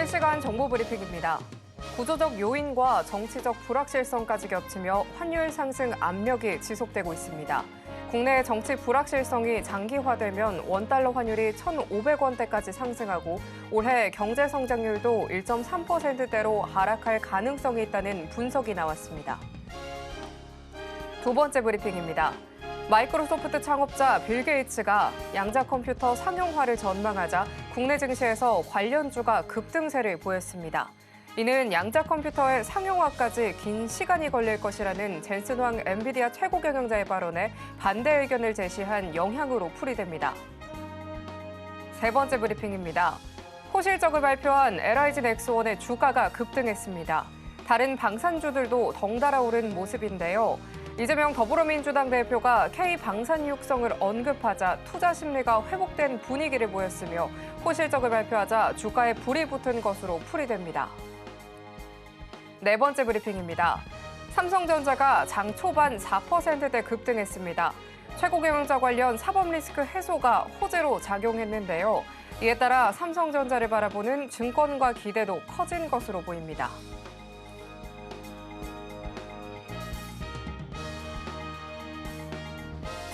실시간 정보 브리핑입니다. 구조적 요인과 정치적 불확실성까지 겹치며 환율 상승 압력이 지속되고 있습니다. 국내 정치 불확실성이 장기화되면 원달러 환율이 1,500원대까지 상승하고 올해 경제 성장률도 1.3%대로 하락할 가능성이 있다는 분석이 나왔습니다. 두 번째 브리핑입니다. 마이크로소프트 창업자 빌 게이츠가 양자 컴퓨터 상용화를 전망하자 국내 증시에서 관련주가 급등세를 보였습니다. 이는 양자 컴퓨터의 상용화까지 긴 시간이 걸릴 것이라는 젠슨 황 엔비디아 최고 경영자의 발언에 반대 의견을 제시한 영향으로 풀이됩니다. 세 번째 브리핑입니다. 호실적을 발표한 LIG 넥스원의 주가가 급등했습니다. 다른 방산주들도 덩달아 오른 모습인데요. 이재명 더불어민주당 대표가 K방산 육성을 언급하자 투자 심리가 회복된 분위기를 보였으며 호실적을 발표하자 주가에 불이 붙은 것으로 풀이됩니다. 네 번째 브리핑입니다. 삼성전자가 장 초반 4%대 급등했습니다. 최고 경영자 관련 사법 리스크 해소가 호재로 작용했는데요. 이에 따라 삼성전자를 바라보는 증권가 기대도 커진 것으로 보입니다.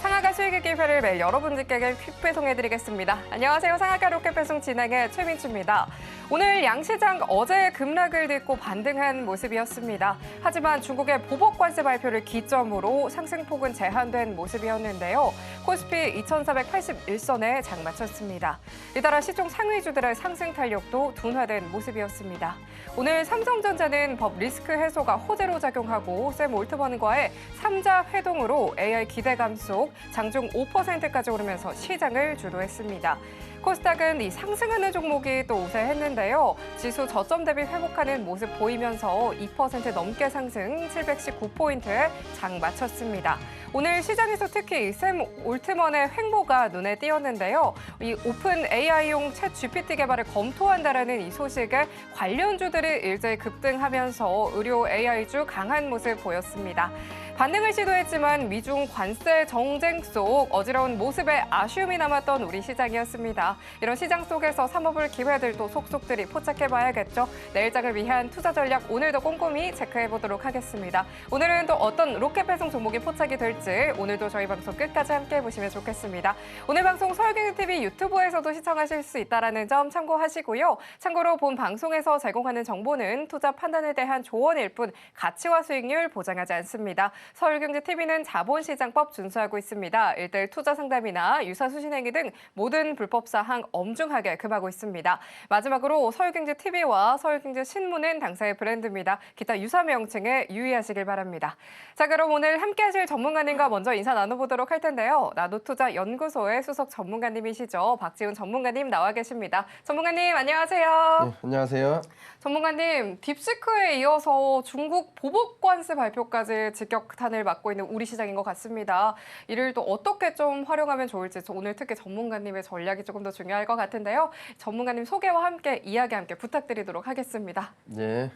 상하가 수익의 기회를 매일 여러분들께 퀵 배송해드리겠습니다. 안녕하세요. 상하가 로켓 배송 진행의 최민주입니다. 오늘 양시장 어제 급락을 딛고 반등한 모습이었습니다. 하지만 중국의 보복관세 발표를 기점으로 상승폭은 제한된 모습이었는데요. 코스피 2,481선에 장 마쳤습니다. 이따라 시총 상위주들의 상승 탄력도 둔화된 모습이었습니다. 오늘 삼성전자는 법 리스크 해소가 호재로 작용하고 샘 올트먼과의 3자 회동으로 AI 기대감 속 장중 5%까지 오르면서 시장을 주도했습니다. 코스닥은 이 상승하는 종목이 또 우세했는데요. 지수 저점 대비 회복하는 모습 보이면서 2% 넘게 상승 719포인트에 장 마쳤습니다. 오늘 시장에서 특히 샘 올트먼의 횡보가 눈에 띄었는데요. 이 오픈 AI용 챗 GPT 개발을 검토한다라는 이 소식에 관련주들이 일제히 급등하면서 의료 AI주 강한 모습 보였습니다. 반등을 시도했지만 미중 관세 정쟁 속 어지러운 모습에 아쉬움이 남았던 우리 시장이었습니다. 이런 시장 속에서 사모볼 기회들도 속속들이 포착해봐야겠죠. 내일장을 위한 투자 전략 오늘도 꼼꼼히 체크해보도록 하겠습니다. 오늘은 또 어떤 로켓 배송 종목이 포착이 될지 오늘도 저희 방송 끝까지 함께해 보시면 좋겠습니다. 오늘 방송 서울경제TV 유튜브에서도 시청하실 수 있다는 점 참고하시고요. 참고로 본 방송에서 제공하는 정보는 투자 판단에 대한 조언일 뿐 가치와 수익률 보장하지 않습니다. 서울경제TV는 자본시장법 준수하고 있습니다. 1:1 투자 상담이나 유사수신행위 등 모든 불법 사항 엄중하게 금하고 있습니다. 마지막으로 서울경제TV와 서울경제신문은 당사의 브랜드입니다. 기타 유사 명칭에 유의하시길 바랍니다. 자, 그럼 오늘 함께하실 전문가님과 먼저 인사 나눠보도록 할 텐데요. 나노투자연구소의 수석 전문가님이시죠. 박지훈 전문가님 나와 계십니다. 전문가님 안녕하세요. 네, 안녕하세요. 전문가님, 딥시크에 이어서 중국 보복관세 발표까지 직격탄을 맞고 있는 우리 시장인 것 같습니다. 이를 또 어떻게 좀 활용하면 좋을지 오늘 특히 전문가님의 전략이 조금 더 중요할 것 같은데요. 전문가님 소개와 함께 이야기 함께 부탁드리도록 하겠습니다. 네,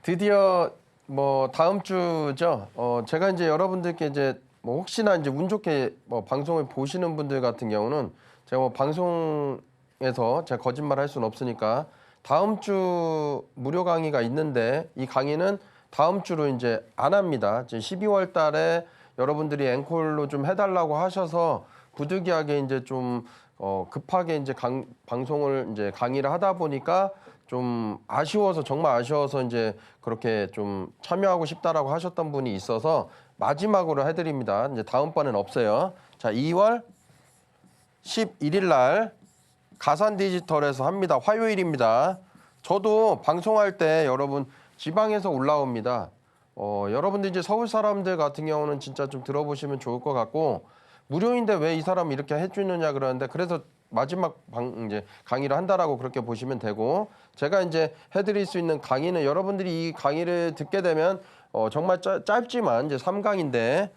드디어 다음 주죠. 제가 이제 여러분들께 이제 혹시나 이제 운 좋게 방송을 보시는 분들 같은 경우는 제가 방송에서 제가 거짓말 할 수는 없으니까 다음 주 무료 강의가 있는데 이 강의는 다음 주로 이제 안 합니다. 이제 12월 달에 여러분들이 앵콜로 좀 해달라고 하셔서 부득이하게 이제 좀 급하게 이제 방송을 이제 강의를 하다 보니까 좀 아쉬워서 정말 아쉬워서 이제 그렇게 좀 참여하고 싶다라고 하셨던 분이 있어서 마지막으로 해드립니다. 이제 다음번엔 없어요. 자, 2월 11일 날 가산 디지털에서 합니다. 화요일입니다. 저도 방송할 때 여러분 지방에서 올라옵니다. 여러분들 이제 서울 사람들 같은 경우는 진짜 좀 들어보시면 좋을 것 같고 무료인데 왜 이 사람 이렇게 해주느냐 그러는데 그래서 마지막 이제 강의를 한다라고 그렇게 보시면 되고 제가 이제 해드릴 수 있는 강의는 여러분들이 이 강의를 듣게 되면 정말 짧지만 이제 3강인데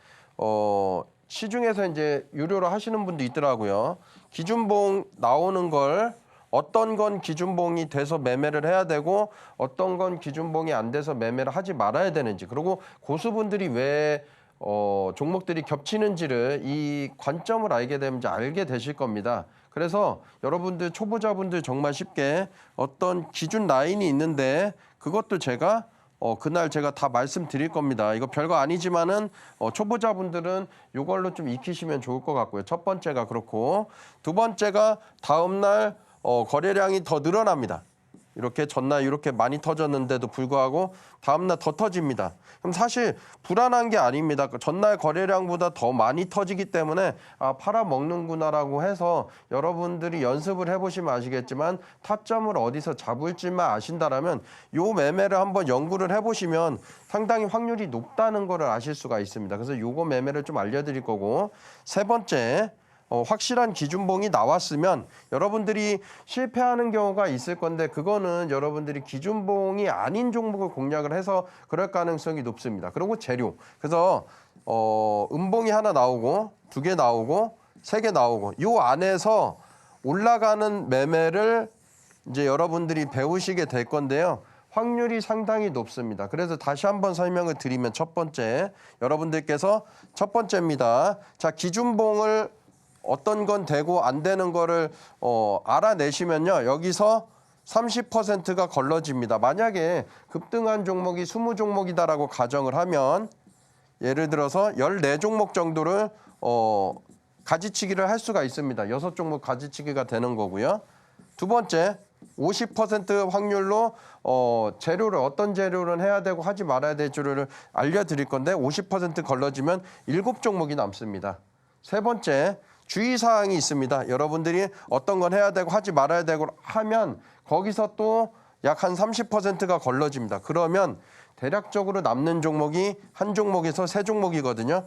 시중에서 이제 유료로 하시는 분도 있더라고요. 기준봉 나오는 걸 어떤 건 기준봉이 돼서 매매를 해야 되고 어떤 건 기준봉이 안 돼서 매매를 하지 말아야 되는지 그리고 고수분들이 왜 종목들이 겹치는지를 이 관점을 알게 되면 이제 알게 되실 겁니다. 그래서 여러분들 초보자분들 정말 쉽게 어떤 기준 라인이 있는데 그것도 제가 그날 제가 다 말씀드릴 겁니다. 이거 별거 아니지만은 초보자분들은 이걸로 좀 익히시면 좋을 것 같고요. 첫 번째가 그렇고 두 번째가 다음날 거래량이 더 늘어납니다. 이렇게 전날 이렇게 많이 터졌는데도 불구하고 다음날 더 터집니다. 그럼 사실 불안한 게 아닙니다. 전날 거래량보다 더 많이 터지기 때문에 팔아먹는구나라고 해서 여러분들이 연습을 해보시면 아시겠지만 타점을 어디서 잡을지만 아신다라면 요 매매를 한번 연구를 해보시면 상당히 확률이 높다는 거를 아실 수가 있습니다. 그래서 요거 매매를 좀 알려드릴 거고 세 번째 확실한 기준봉이 나왔으면 여러분들이 실패하는 경우가 있을 건데 그거는 여러분들이 기준봉이 아닌 종목을 공략을 해서 그럴 가능성이 높습니다. 그리고 재료. 그래서 음봉이 하나 나오고 두 개 나오고 세 개 나오고 요 안에서 올라가는 매매를 이제 여러분들이 배우시게 될 건데요. 확률이 상당히 높습니다. 그래서 다시 한번 설명을 드리면 첫 번째, 여러분들께서 첫 번째입니다. 자, 기준봉을 어떤 건 되고 안 되는 거를 알아내시면요. 여기서 30%가 걸러집니다. 만약에 급등한 종목이 20종목이다라고 가정을 하면 예를 들어서 14종목 정도를 가지치기를 할 수가 있습니다. 6종목 가지치기가 되는 거고요. 두 번째, 50% 확률로 재료를 어떤 재료를 해야 되고 하지 말아야 될 줄을 알려드릴 건데 50% 걸러지면 7종목이 남습니다. 세 번째, 주의사항이 있습니다. 여러분들이 어떤 건 해야 되고 하지 말아야 되고 하면 거기서 또 약 한 30%가 걸러집니다. 그러면 대략적으로 남는 종목이 한 종목에서 세 종목이거든요.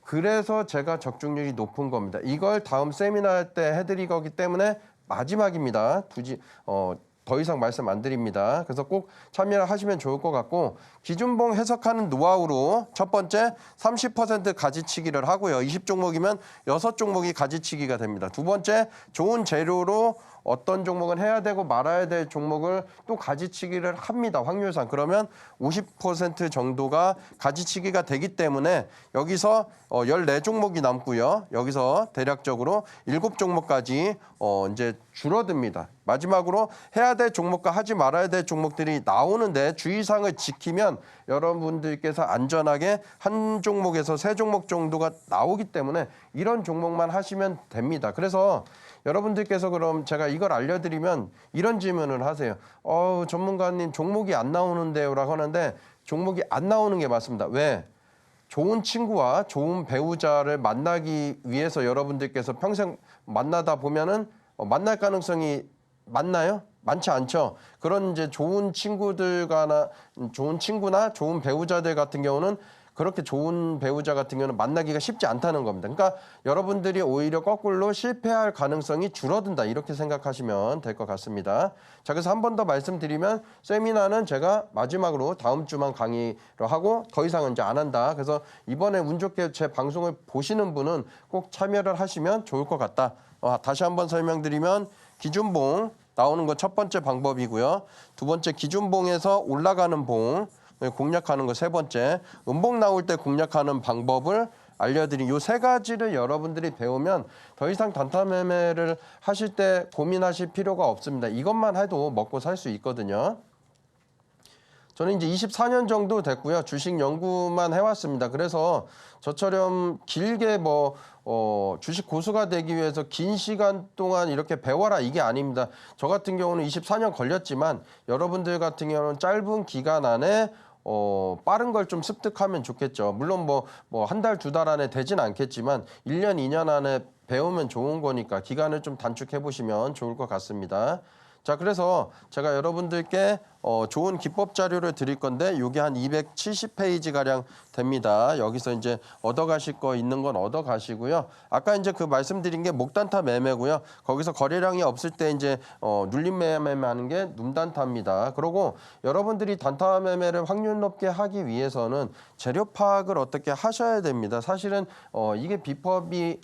그래서 제가 적중률이 높은 겁니다. 이걸 다음 세미나 할 때 해드릴 거기 때문에 마지막입니다. 더 이상 말씀 안 드립니다. 그래서 꼭 참여를 하시면 좋을 것 같고 기준봉 해석하는 노하우로 첫 번째 30% 가지치기를 하고요. 20종목이면 6종목이 가지치기가 됩니다. 두 번째 좋은 재료로 어떤 종목은 해야 되고 말아야 될 종목을 또 가지치기를 합니다. 확률상. 그러면 50% 정도가 가지치기가 되기 때문에 여기서 14종목이 남고요. 여기서 대략적으로 7종목까지 이제 줄어듭니다. 마지막으로 해야 될 종목과 하지 말아야 될 종목들이 나오는데 주의사항을 지키면 여러분들께서 안전하게 한 종목에서 세 종목 정도가 나오기 때문에 이런 종목만 하시면 됩니다. 그래서 여러분들께서 그럼 제가 이걸 알려드리면 이런 질문을 하세요. 전문가님 종목이 안 나오는데요 라고 하는데 종목이 안 나오는 게 맞습니다. 왜? 좋은 친구와 좋은 배우자를 만나기 위해서 여러분들께서 평생 만나다 보면은 만날 가능성이 많나요? 많지 않죠. 그런 이제 좋은 친구나 좋은 배우자들 같은 경우는 그렇게 좋은 배우자 같은 경우는 만나기가 쉽지 않다는 겁니다. 그러니까 여러분들이 오히려 거꾸로 실패할 가능성이 줄어든다 이렇게 생각하시면 될 것 같습니다. 자, 그래서 한 번 더 말씀드리면 세미나는 제가 마지막으로 다음 주만 강의를 하고 더 이상은 이제 안 한다. 그래서 이번에 운 좋게 제 방송을 보시는 분은 꼭 참여를 하시면 좋을 것 같다. 다시 한번 설명드리면 기준봉 나오는 거 첫 번째 방법이고요. 두 번째 기준봉에서 올라가는 봉 공략하는 거 세 번째, 음봉 나올 때 공략하는 방법을 알려드린 이 세 가지를 여러분들이 배우면 더 이상 단타 매매를 하실 때 고민하실 필요가 없습니다. 이것만 해도 먹고 살 수 있거든요. 저는 이제 24년 정도 됐고요. 주식 연구만 해왔습니다. 그래서 저처럼 길게 주식 고수가 되기 위해서 긴 시간 동안 이렇게 배워라 이게 아닙니다. 저 같은 경우는 24년 걸렸지만 여러분들 같은 경우는 짧은 기간 안에 빠른 걸 좀 습득하면 좋겠죠. 물론 한 달, 두 달 안에 되진 않겠지만 1년, 2년 안에 배우면 좋은 거니까 기간을 좀 단축해 보시면 좋을 것 같습니다. 자, 그래서 제가 여러분들께 좋은 기법 자료를 드릴 건데 이게 한 270페이지 가량 됩니다. 여기서 이제 얻어가실 거 있는 건 얻어가시고요. 아까 이제 그 말씀드린 게 목단타 매매고요. 거기서 거래량이 없을 때 이제 눌림 매매하는 게 눔단타입니다. 그리고 여러분들이 단타 매매를 확률 높게 하기 위해서는 재료 파악을 어떻게 하셔야 됩니다. 사실은 이게 비법이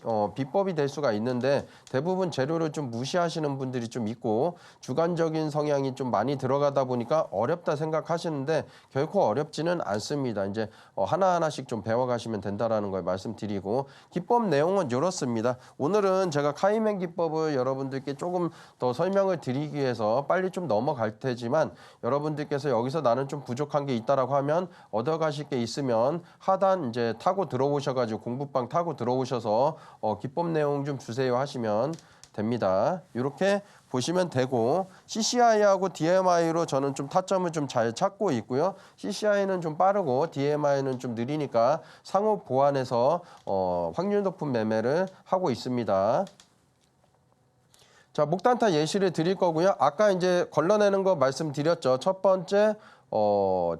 될 수가 있는데 대부분 재료를 좀 무시하시는 분들이 좀 있고 주관적인 성향이 좀 많이 들어가다 보니까 보니까 어렵다 생각하시는데 결코 어렵지는 않습니다. 이제 하나하나씩 좀 배워가시면 된다라는 걸 말씀드리고 기법 내용은 이렇습니다. 오늘은 제가 카이맨 기법을 여러분들께 조금 더 설명을 드리기 위해서 빨리 좀 넘어갈 테지만 여러분들께서 여기서 나는 좀 부족한 게 있다라고 하면 얻어가실 게 있으면 하단 이제 타고 들어오셔가지고 공부방 타고 들어오셔서 기법 내용 좀 주세요 하시면 됩니다. 이렇게 보시면 되고 CCI하고 DMI로 저는 좀 타점을 좀 잘 찾고 있고요. CCI는 좀 빠르고 DMI는 좀 느리니까 상호 보완해서 확률 높은 매매를 하고 있습니다. 자, 목단타 예시를 드릴 거고요. 아까 이제 걸러내는 거 말씀드렸죠. 첫 번째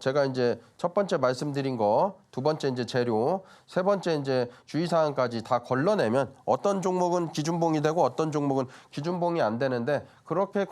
제가 이제 첫 번째 말씀드린 거, 두 번째 이제 재료, 세 번째 이제 주의사항까지 다 걸러내면 어떤 종목은 기준봉이 되고 어떤 종목은 기준봉이 안 되는데 그렇게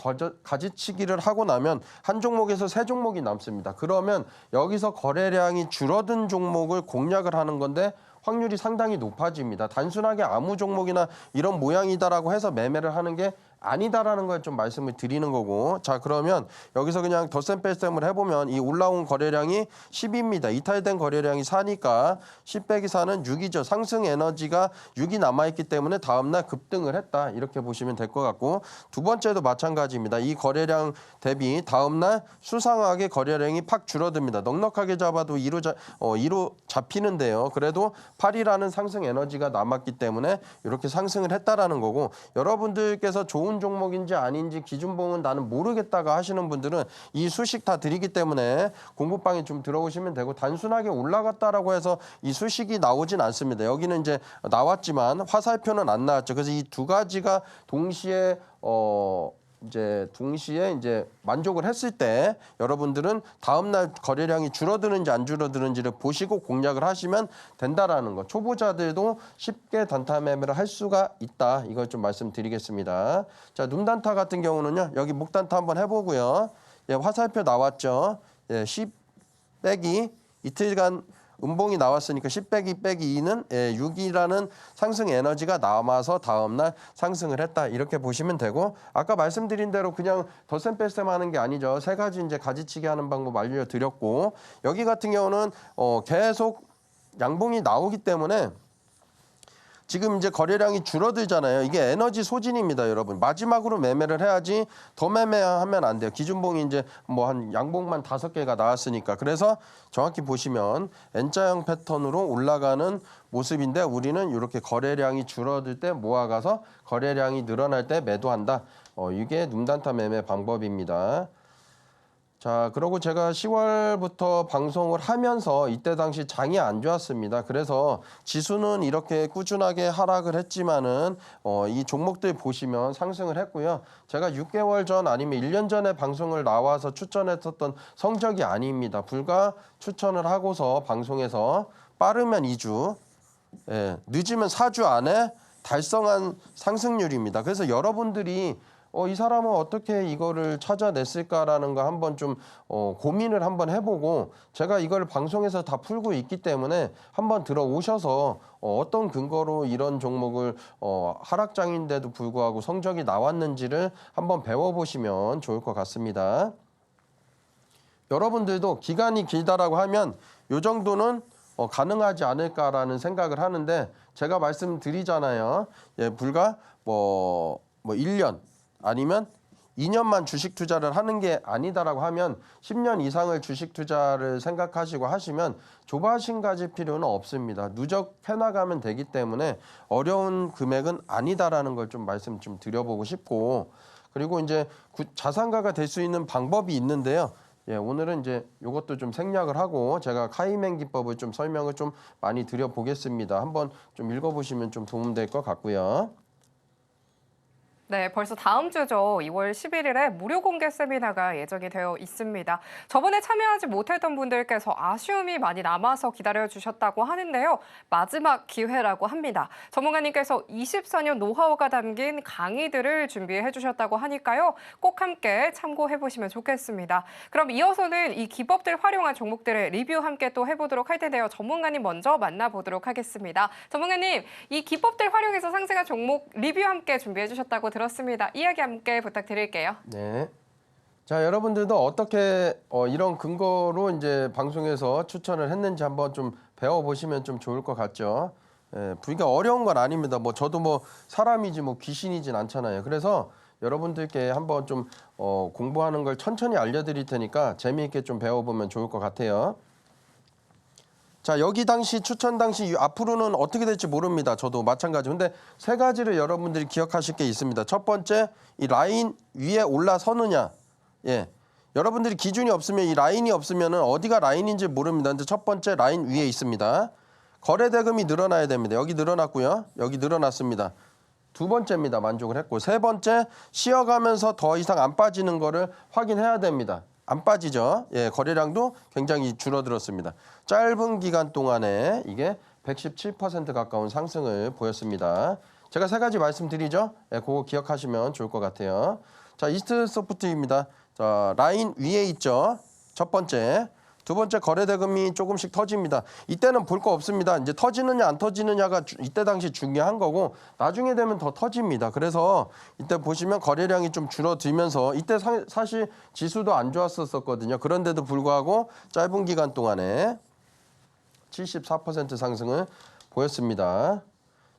가지치기를 하고 나면 한 종목에서 세 종목이 남습니다. 그러면 여기서 거래량이 줄어든 종목을 공략을 하는 건데 확률이 상당히 높아집니다. 단순하게 아무 종목이나 이런 모양이다라고 해서 매매를 하는 게 아니다라는 걸 좀 말씀을 드리는 거고 자 그러면 여기서 그냥 덧셈 뺄셈을 해보면 이 올라온 거래량이 10입니다. 이탈된 거래량이 4니까 10 빼기 4는 6이죠. 상승 에너지가 6이 남아있기 때문에 다음날 급등을 했다. 이렇게 보시면 될 것 같고 두 번째도 마찬가지입니다. 이 거래량 대비 다음날 수상하게 거래량이 팍 줄어듭니다. 넉넉하게 잡아도 2로 잡히는데요. 그래도 8이라는 상승 에너지가 남았기 때문에 이렇게 상승을 했다라는 거고 여러분들께서 좋은 종목인지 아닌지 기준봉은 나는 모르겠다가 하시는 분들은 이 수식 다 드리기 때문에 공부방에 좀 들어오시면 되고 단순하게 올라갔다라고 해서 이 수식이 나오진 않습니다. 여기는 이제 나왔지만 화살표는 안 나왔죠. 그래서 이 두 가지가 동시에 이제 만족을 했을 때 여러분들은 다음날 거래량이 줄어드는지 안 줄어드는지를 보시고 공략을 하시면 된다라는 거. 초보자들도 쉽게 단타 매매를 할 수가 있다. 이걸 좀 말씀드리겠습니다. 자, 눈단타 같은 경우는요. 여기 목단타 한번 해보고요. 예, 화살표 나왔죠. 예, 10 빼기 이틀간 음봉이 나왔으니까 10 빼기 2는 6이라는 상승 에너지가 남아서 다음날 상승을 했다. 이렇게 보시면 되고 아까 말씀드린 대로 그냥 덧셈 뺄셈 하는 게 아니죠. 세 가지 이제 가지치기 하는 방법 알려드렸고 여기 같은 경우는 계속 양봉이 나오기 때문에 지금 이제 거래량이 줄어들잖아요. 이게 에너지 소진입니다, 여러분. 마지막으로 매매를 해야지 더 매매하면 안 돼요. 기준봉이 이제 뭐 한 양봉만 5개가 나왔으니까. 그래서 정확히 보시면 N자형 패턴으로 올라가는 모습인데 우리는 이렇게 거래량이 줄어들 때 모아가서 거래량이 늘어날 때 매도한다. 이게 눔단타 매매 방법입니다. 자, 그리고 제가 10월부터 방송을 하면서 이때 당시 장이 안 좋았습니다. 그래서 지수는 이렇게 꾸준하게 하락을 했지만은 이 종목들 보시면 상승을 했고요. 제가 6개월 전 아니면 1년 전에 방송을 나와서 추천했었던 성적이 아닙니다. 불과 추천을 하고서 방송에서 빠르면 2주, 늦으면 4주 안에 달성한 상승률입니다. 그래서 여러분들이 이 사람은 어떻게 이거를 찾아냈을까라는 거 한번 좀 고민을 한번 해보고 제가 이걸 방송에서 다 풀고 있기 때문에 한번 들어오셔서 어떤 근거로 이런 종목을 하락장인데도 불구하고 성적이 나왔는지를 한번 배워보시면 좋을 것 같습니다. 여러분들도 기간이 길다라고 하면 이 정도는 가능하지 않을까라는 생각을 하는데 제가 말씀드리잖아요. 예, 불과 뭐 1년 아니면 2년만 주식 투자를 하는 게 아니다라고 하면 10년 이상을 주식 투자를 생각하시고 하시면 조바심 가질 필요는 없습니다. 누적해 나가면 되기 때문에 어려운 금액은 아니다라는 걸 좀 말씀 좀 드려보고 싶고 그리고 이제 자산가가 될 수 있는 방법이 있는데요. 예, 오늘은 이제 이것도 좀 생략을 하고 제가 카이맨 기법을 좀 설명을 좀 많이 드려보겠습니다. 한번 좀 읽어보시면 좀 도움될 것 같고요. 네, 벌써 다음 주죠. 2월 11일에 무료 공개 세미나가 예정이 되어 있습니다. 저번에 참여하지 못했던 분들께서 아쉬움이 많이 남아서 기다려주셨다고 하는데요. 마지막 기회라고 합니다. 전문가님께서 24년 노하우가 담긴 강의들을 준비해 주셨다고 하니까요. 꼭 함께 참고해 보시면 좋겠습니다. 그럼 이어서는 이 기법들 활용한 종목들의 리뷰 함께 또 해보도록 할 텐데요. 전문가님 먼저 만나보도록 하겠습니다. 전문가님, 이 기법들 활용해서 상승한 종목 리뷰 함께 준비해 주셨다고 들었습니다. 이야기 함께 부탁드릴게요. 네. 자, 여러분들도 어떻게 이런 근거로 이제 방송에서 추천을 했는지 한번 좀 배워보시면 좀 좋을 것 같죠. 예, 그러니까 어려운 건 아닙니다. 뭐 저도 뭐 사람이지 뭐 귀신이진 않잖아요. 그래서 여러분들께 한번 좀 공부하는 걸 천천히 알려드릴 테니까 재미있게 좀 배워보면 좋을 것 같아요. 자, 여기 당시 추천 당시 앞으로는 어떻게 될지 모릅니다. 저도 마찬가지. 근데 세 가지를 여러분들이 기억하실 게 있습니다. 첫 번째, 이 라인 위에 올라서느냐. 예. 여러분들이 기준이 없으면 이 라인이 없으면은 어디가 라인인지 모릅니다. 근데 첫 번째 라인 위에 있습니다. 거래 대금이 늘어나야 됩니다. 여기 늘어났고요. 여기 늘어났습니다. 두 번째입니다. 만족을 했고. 세 번째, 쉬어가면서 더 이상 안 빠지는 거를 확인해야 됩니다. 안 빠지죠. 예, 거래량도 굉장히 줄어들었습니다. 짧은 기간 동안에 이게 117% 가까운 상승을 보였습니다. 제가 세 가지 말씀드리죠. 예, 그거 기억하시면 좋을 것 같아요. 자, 이스트소프트입니다. 자, 라인 위에 있죠. 첫 번째. 두 번째, 거래 대금이 조금씩 터집니다. 이때는 볼 거 없습니다. 이제 터지느냐 안 터지느냐가 이때 당시 중요한 거고 나중에 되면 더 터집니다. 그래서 이때 보시면 거래량이 좀 줄어들면서 이때 사실 지수도 안 좋았었거든요. 그런데도 불구하고 짧은 기간 동안에 74% 상승을 보였습니다.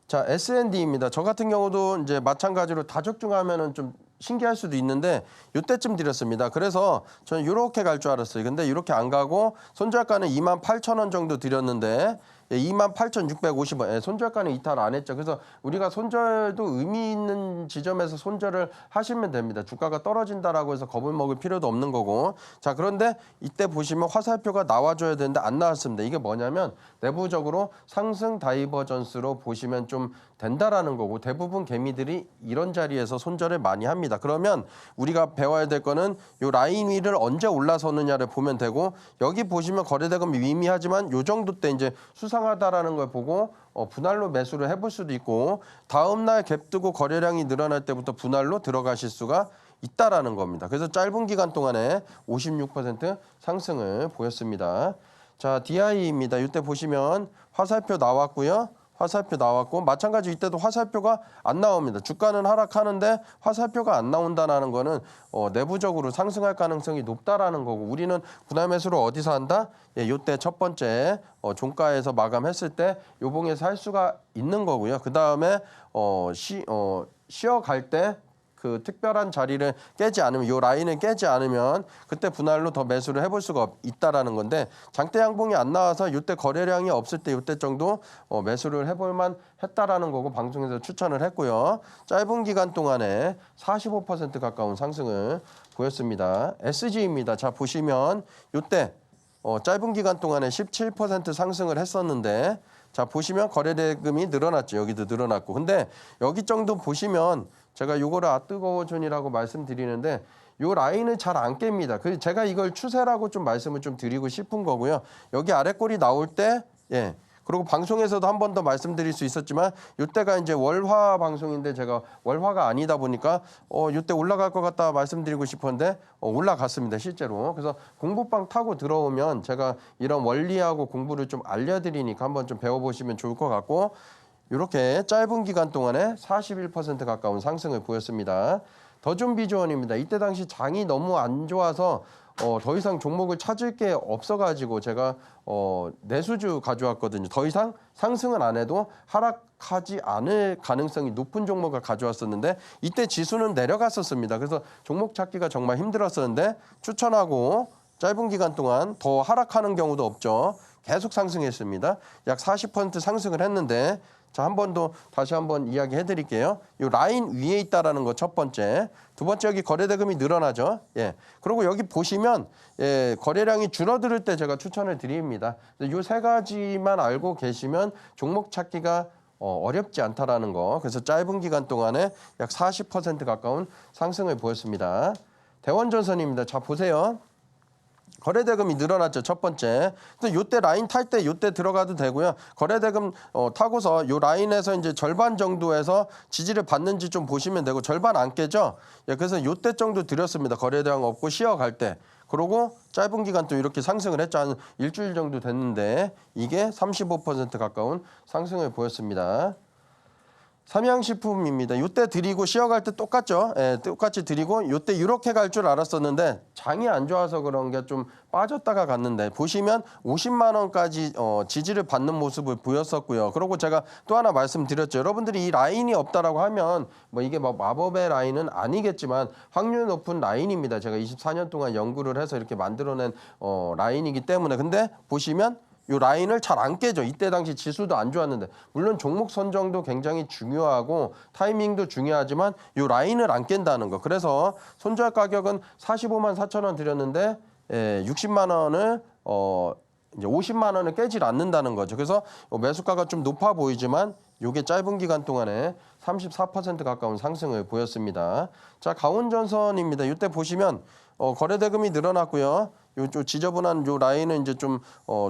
자, S&D입니다. 저 같은 경우도 이제 마찬가지로 다적중하면은 좀 신기할 수도 있는데 이때쯤 드렸습니다. 그래서 저는 이렇게 갈 줄 알았어요. 근데 이렇게 안 가고 손절가는 28,000원 정도 드렸는데 28,650원. 손절가는 이탈 안 했죠. 그래서 우리가 손절도 의미 있는 지점에서 손절을 하시면 됩니다. 주가가 떨어진다라고 해서 겁을 먹을 필요도 없는 거고. 자, 그런데 이때 보시면 화살표가 나와줘야 되는데 안 나왔습니다. 이게 뭐냐면 내부적으로 상승 다이버전스로 보시면 좀 된다라는 거고 대부분 개미들이 이런 자리에서 손절을 많이 합니다. 그러면 우리가 배워야 될 거는 이 라인 위를 언제 올라서느냐를 보면 되고 여기 보시면 거래대금이 미미하지만 요 정도 때 이제 수상하다라는 걸 보고 분할로 매수를 해볼 수도 있고 다음 날 갭 뜨고 거래량이 늘어날 때부터 분할로 들어가실 수가 있다라는 겁니다. 그래서 짧은 기간 동안에 56% 상승을 보였습니다. 자, DI입니다. 이때 보시면 화살표 나왔고요. 화살표 나왔고 마찬가지 이때도 화살표가 안 나옵니다. 주가는 하락하는데 화살표가 안 나온다는 거는 내부적으로 상승할 가능성이 높다라는 거고 우리는 분할 매수를 어디서 한다? 예, 요때 첫 번째 종가에서 마감했을 때 요봉에서 할 수가 있는 거고요. 그다음에 쉬어갈 때 그 특별한 자리를 깨지 않으면 요 라인을 깨지 않으면 그때 분할로 더 매수를 해볼 수가 있다라는 건데 장대 양봉이 안 나와서 요때 거래량이 없을 때 요때 정도 매수를 해볼만 했다라는 거고 방송에서 추천을 했고요. 짧은 기간 동안에 45% 가까운 상승을 보였습니다. SG입니다. 자, 보시면 요때 짧은 기간 동안에 17% 상승을 했었는데 자, 보시면 거래 대금이 늘어났죠. 여기도 늘어났고. 근데 여기 정도 보시면 제가 요거를 뜨거워 존이라고 말씀드리는데 요 라인을 잘 안 깹니다. 그래서 제가 이걸 추세라고 좀 말씀을 좀 드리고 싶은 거고요. 여기 아래 꼴이 나올 때 예. 그리고 방송에서도 한 번 더 말씀드릴 수 있었지만 이때가 이제 월화 방송인데 제가 월화가 아니다 보니까 이때 올라갈 것 같다 말씀드리고 싶었는데 올라갔습니다. 실제로. 그래서 공부방 타고 들어오면 제가 이런 원리하고 공부를 좀 알려드리니까 한번 좀 배워보시면 좋을 것 같고 이렇게 짧은 기간 동안에 41% 가까운 상승을 보였습니다. 더존비주원입니다. 이때 당시 장이 너무 안 좋아서 더 이상 종목을 찾을 게 없어가지고 제가 내수주 가져왔거든요. 더 이상 상승은 안 해도 하락하지 않을 가능성이 높은 종목을 가져왔었는데 이때 지수는 내려갔었습니다. 그래서 종목 찾기가 정말 힘들었었는데 추천하고 짧은 기간 동안 더 하락하는 경우도 없죠. 계속 상승했습니다. 약 40% 상승을 했는데 자, 한 번 더 다시 한번 이야기해 드릴게요. 이 라인 위에 있다라는 거 첫 번째. 두 번째 여기 거래 대금이 늘어나죠. 예. 그리고 여기 보시면 예, 거래량이 줄어들 때 제가 추천을 드립니다. 이 세 가지만 알고 계시면 종목 찾기가 어렵지 않다라는 거. 그래서 짧은 기간 동안에 약 40% 가까운 상승을 보였습니다. 대원전선입니다. 자, 보세요. 거래 대금이 늘어났죠. 첫 번째. 근데 요때 라인 탈 때 요때 들어가도 되고요. 거래 대금 타고서 요 라인에서 이제 절반 정도에서 지지를 받는지 좀 보시면 되고 절반 안 깨죠. 예, 그래서 요때 정도 드렸습니다. 거래량 없고 쉬어갈 때. 그리고 짧은 기간 또 이렇게 상승을 했죠. 한 일주일 정도 됐는데 이게 35% 가까운 상승을 보였습니다. 삼양식품입니다. 이때 드리고 쉬어갈 때 똑같죠. 예, 똑같이 드리고 이때 이렇게 갈 줄 알았었는데 장이 안 좋아서 그런 게 좀 빠졌다가 갔는데 보시면 50만 원까지 지지를 받는 모습을 보였었고요. 그리고 제가 또 하나 말씀드렸죠. 여러분들이 이 라인이 없다라고 하면 뭐 이게 뭐 마법의 라인은 아니겠지만 확률 높은 라인입니다. 제가 24년 동안 연구를 해서 이렇게 만들어낸 라인이기 때문에 근데 보시면 이 라인을 잘 안 깨죠. 이때 당시 지수도 안 좋았는데 물론 종목 선정도 굉장히 중요하고 타이밍도 중요하지만 이 라인을 안 깬다는 거. 그래서 손절 가격은 45만 4천 원 드렸는데 60만 원을 이제 50만 원을 깨질 않는다는 거죠. 그래서 매수가가 좀 높아 보이지만 이게 짧은 기간 동안에 34% 가까운 상승을 보였습니다. 자, 가온전선입니다. 이때 보시면 거래 대금이 늘어났고요. 요 지저분한 요 라인은 이제 좀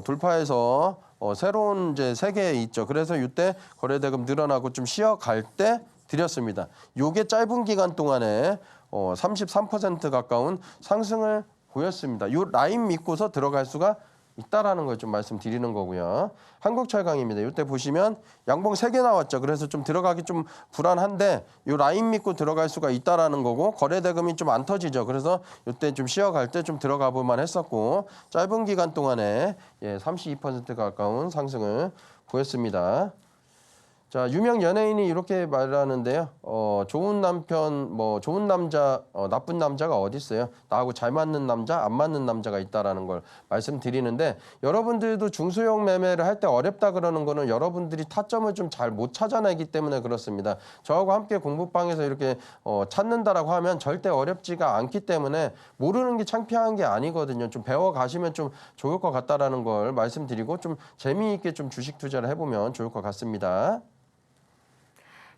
돌파해서 새로운 이제 세계에 있죠. 그래서 이때 거래 대금 늘어나고 좀 쉬어갈 때 드렸습니다. 요게 짧은 기간 동안에 33% 가까운 상승을 보였습니다. 요 라인 믿고서 들어갈 수가 있다라는 걸 좀 말씀드리는 거고요. 한국철강입니다. 이때 보시면 양봉 3개 나왔죠. 그래서 좀 들어가기 좀 불안한데 이 라인 믿고 들어갈 수가 있다라는 거고 거래 대금이 좀 안 터지죠. 그래서 이때 좀 쉬어갈 때 좀 들어가 볼 만했었고 짧은 기간 동안에 32% 가까운 상승을 보였습니다. 자, 유명 연예인이 이렇게 말하는데요. 좋은 남편, 뭐 좋은 남자, 나쁜 남자가 어디 있어요? 나하고 잘 맞는 남자, 안 맞는 남자가 있다라는 걸 말씀드리는데 여러분들도 중소형 매매를 할 때 어렵다 그러는 거는 여러분들이 타점을 좀 잘 못 찾아내기 때문에 그렇습니다. 저하고 함께 공부방에서 이렇게 찾는다라고 하면 절대 어렵지가 않기 때문에 모르는 게 창피한 게 아니거든요. 좀 배워 가시면 좀 좋을 것 같다라는 걸 말씀드리고 좀 재미있게 좀 주식 투자를 해보면 좋을 것 같습니다.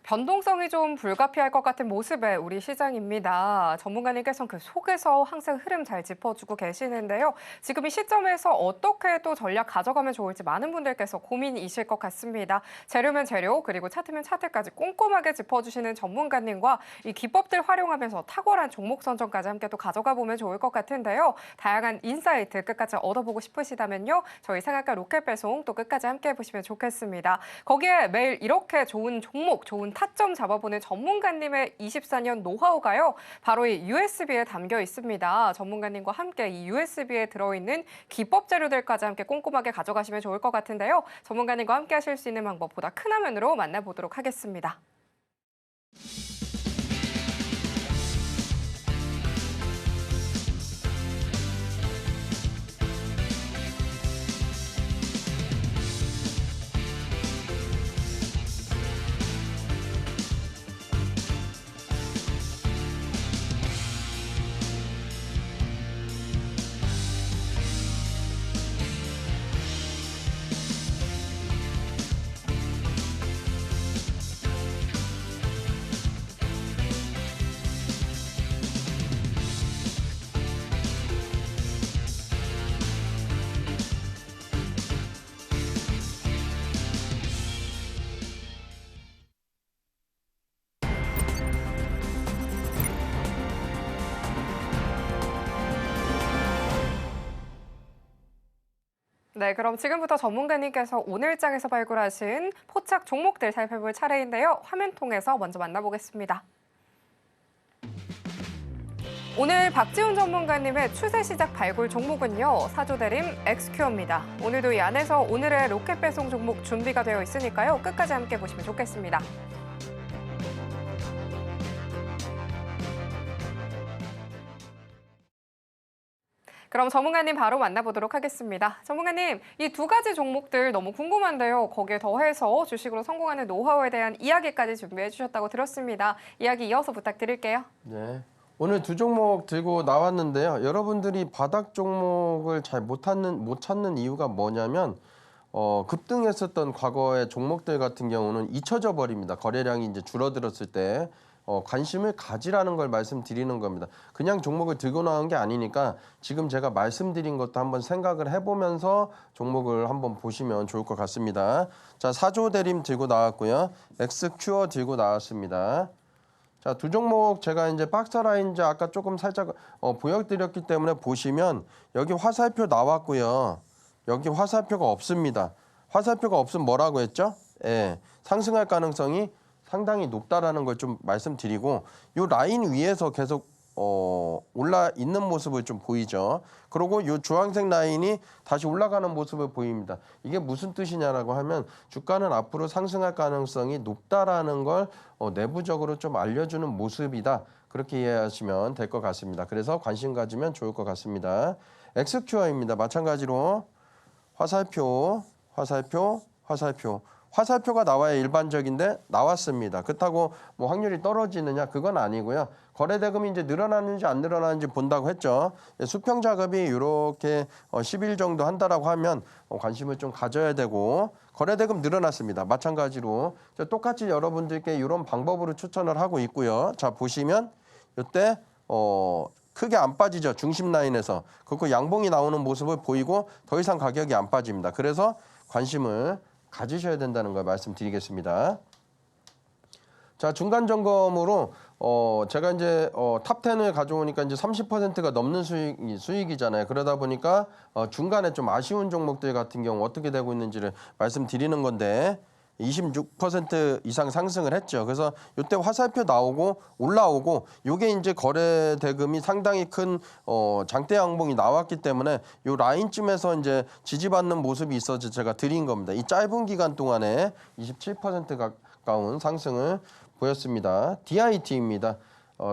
변동성이 좀 불가피할 것 같은 모습의 우리 시장입니다. 전문가님께서는 그 속에서 항상 흐름 잘 짚어주고 계시는데요. 지금 이 시점에서 어떻게 또 전략 가져가면 좋을지 많은 분들께서 고민이실 것 같습니다. 재료면 재료 그리고 차트면 차트까지 꼼꼼하게 짚어주시는 전문가님과 이 기법들 활용하면서 탁월한 종목 선정까지 함께 또 가져가 보면 좋을 것 같은데요. 다양한 인사이트 끝까지 얻어보고 싶으시다면요. 저희 상한가 로켓배송 또 끝까지 함께 해보시면 좋겠습니다. 거기에 매일 이렇게 좋은 종목, 좋은 타점 잡아보는 전문가님의 24년 노하우가요. 바로 이 USB에 담겨 있습니다. 전문가님과 함께 이 USB에 들어있는 기법 재료들까지 함께 꼼꼼하게 가져가시면 좋을 것 같은데요. 전문가님과 함께 하실 수 있는 방법 보다 큰 화면으로 만나보도록 하겠습니다. 네, 그럼 지금부터 전문가님께서 오늘장에서 발굴하신 포착 종목들 살펴볼 차례인데요. 화면 통해서 먼저 만나보겠습니다. 오늘 박지훈 전문가님의 추세 시작 발굴 종목은요. 사조대림 엑스큐어입니다. 오늘도 이 안에서 오늘의 로켓 배송 종목 준비가 되어 있으니까요. 끝까지 함께 보시면 좋겠습니다. 그럼 전문가님 바로 만나보도록 하겠습니다. 전문가님, 이 두 가지 종목들 너무 궁금한데요. 거기에 더해서 주식으로 성공하는 노하우에 대한 이야기까지 준비해 주셨다고 들었습니다. 이야기 이어서 부탁드릴게요. 네. 오늘 두 종목 들고 나왔는데요. 여러분들이 바닥 종목을 잘 못 찾는 이유가 뭐냐면 급등했었던 과거의 종목들 같은 경우는 잊혀져 버립니다. 거래량이 이제 줄어들었을 때 관심을 가지라는 걸 말씀드리는 겁니다. 그냥 종목을 들고 나온 게 아니니까 지금 제가 말씀드린 것도 한번 생각을 해보면서 종목을 한번 보시면 좋을 것 같습니다. 자, 사조대림 들고 나왔고요. 엑스큐어 들고 나왔습니다. 자, 두 종목 제가 이제 박스 라인즈 아까 조금 살짝 보여드렸기 때문에 보시면 여기 화살표 나왔고요. 여기 화살표가 없습니다. 화살표가 없으면 뭐라고 했죠? 예, 상승할 가능성이 상당히 높다라는 걸 좀 말씀드리고 요 라인 위에서 계속 올라 있는 모습을 좀 보이죠. 그리고 요 주황색 라인이 다시 올라가는 모습을 보입니다. 이게 무슨 뜻이냐라고 하면 주가는 앞으로 상승할 가능성이 높다라는 걸 내부적으로 좀 알려주는 모습이다. 그렇게 이해하시면 될 것 같습니다. 그래서 관심 가지면 좋을 것 같습니다. XQR입니다. 마찬가지로 화살표, 화살표, 화살표. 화살표가 나와야 일반적인데 나왔습니다. 그렇다고 뭐 확률이 떨어지느냐 그건 아니고요. 거래 대금이 이제 늘어나는지 안 늘어나는지 본다고 했죠. 수평 작업이 이렇게 10일 정도 한다라고 하면 관심을 좀 가져야 되고 거래 대금 늘어났습니다. 마찬가지로 똑같이 여러분들께 이런 방법으로 추천을 하고 있고요. 자 보시면 이때 크게 안 빠지죠. 중심 라인에서. 그리고 양봉이 나오는 모습을 보이고 더 이상 가격이 안 빠집니다. 그래서 관심을 가지셔야 된다는 걸 말씀드리겠습니다. 자, 중간 점검으로 제가 이제 탑 10을 가져오니까 이제 30%가 넘는 수익이잖아요. 그러다 보니까 중간에 좀 아쉬운 종목들 같은 경우 어떻게 되고 있는지를 말씀드리는 건데 26% 이상 상승을 했죠. 그래서 이때 화살표 나오고 올라오고 요게 이제 거래 대금이 상당히 큰 장대 양봉이 나왔기 때문에 요 라인쯤에서 이제 지지받는 모습이 있어서 제가 드린 겁니다. 이 짧은 기간 동안에 27% 가까운 상승을 보였습니다. DIT입니다.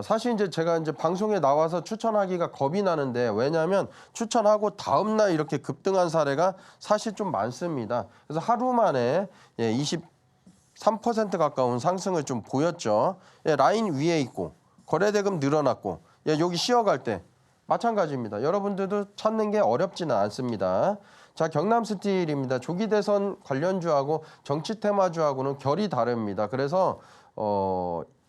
사실 이제 제가 이제 방송에 나와서 추천하기가 겁이 나는데 왜냐하면 추천하고 다음날 이렇게 급등한 사례가 사실 좀 많습니다. 그래서 하루 만에 23% 가까운 상승을 좀 보였죠. 라인 위에 있고 거래대금 늘어났고 여기 쉬어갈 때 마찬가지입니다. 여러분들도 찾는 게 어렵지는 않습니다. 자, 경남스틸입니다. 조기 대선 관련주하고 정치 테마주하고는 결이 다릅니다. 그래서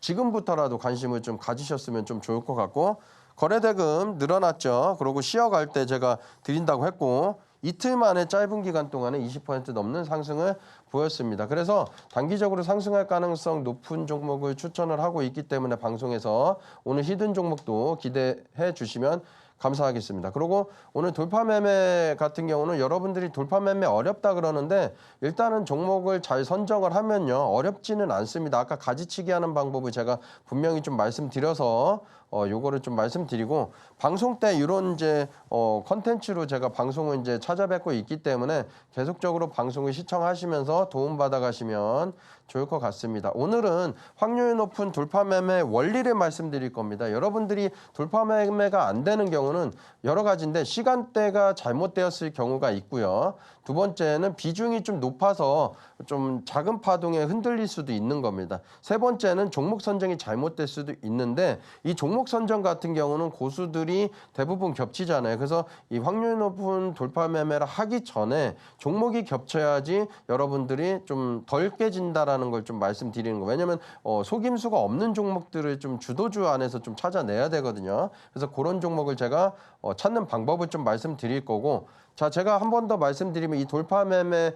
지금부터라도 관심을 좀 가지셨으면 좀 좋을 것 같고 거래대금 늘어났죠. 그리고 쉬어갈 때 제가 드린다고 했고 이틀 만에 짧은 기간 동안에 20% 넘는 상승을 보였습니다. 그래서 단기적으로 상승할 가능성 높은 종목을 추천을 하고 있기 때문에 방송에서 오늘 히든 종목도 기대해 주시면 감사하겠습니다. 그리고 오늘 돌파 매매 같은 경우는 여러분들이 돌파 매매 어렵다 그러는데 일단은 종목을 잘 선정을 하면요 어렵지는 않습니다. 아까 가지치기 하는 방법을 제가 분명히 좀 말씀드려서 요거를 좀 말씀드리고 방송 때 이런 이제 컨텐츠로 제가 방송을 이제 찾아뵙고 있기 때문에 계속적으로 방송을 시청하시면서 도움 받아 가시면 좋을 것 같습니다. 오늘은 확률 높은 돌파 매매 원리를 말씀드릴 겁니다. 여러분들이 돌파 매매가 안 되는 경우는 여러 가지인데 시간대가 잘못되었을 경우가 있고요. 두 번째는 비중이 좀 높아서 좀 작은 파동에 흔들릴 수도 있는 겁니다. 세 번째는 종목 선정이 잘못될 수도 있는데 이 종목 선정 같은 경우는 고수들이 대부분 겹치잖아요. 그래서 이 확률 높은 돌파 매매를 하기 전에 종목이 겹쳐야지 여러분들이 좀 덜 깨진다라는 걸 좀 말씀드리는 거예요. 왜냐하면 속임수가 없는 종목들을 좀 주도주 안에서 좀 찾아내야 되거든요. 그래서 그런 종목을 제가 찾는 방법을 좀 말씀드릴 거고 자, 제가 한 번 더 말씀드리면 이 돌파 매매에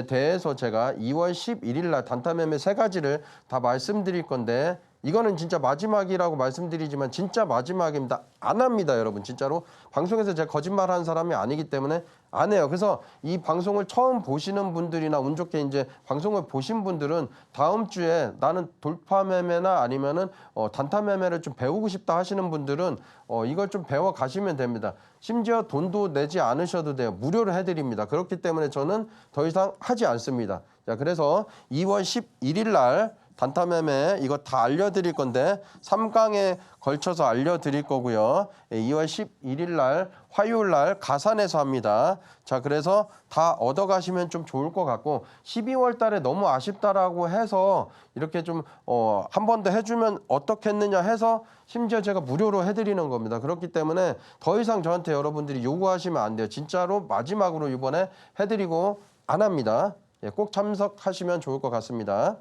대해서 제가 2월 11일 날 단타 매매 3가지를 다 말씀드릴 건데 이거는 진짜 마지막이라고 말씀드리지만 진짜 마지막입니다. 안 합니다, 여러분. 진짜로. 방송에서 제가 거짓말하는 사람이 아니기 때문에 안 해요. 그래서 이 방송을 처음 보시는 분들이나 운 좋게 이제 방송을 보신 분들은 다음 주에 나는 돌파 매매나 아니면은 단타 매매를 좀 배우고 싶다 하시는 분들은 이걸 좀 배워 가시면 됩니다. 심지어 돈도 내지 않으셔도 돼요. 무료로 해드립니다. 그렇기 때문에 저는 더 이상 하지 않습니다. 자, 그래서 2월 11일 날 단타 매매 이거 다 알려드릴 건데 3강에 걸쳐서 알려드릴 거고요. 2월 11일 날 화요일 날 가산해서 합니다. 자, 그래서 다 얻어가시면 좀 좋을 것 같고 12월 달에 너무 아쉽다라고 해서 이렇게 좀 한 번 더 해주면 어떻겠느냐 해서 심지어 제가 무료로 해드리는 겁니다. 그렇기 때문에 더 이상 저한테 여러분들이 요구하시면 안 돼요. 진짜로 마지막으로 이번에 해드리고 안 합니다. 꼭 참석하시면 좋을 것 같습니다.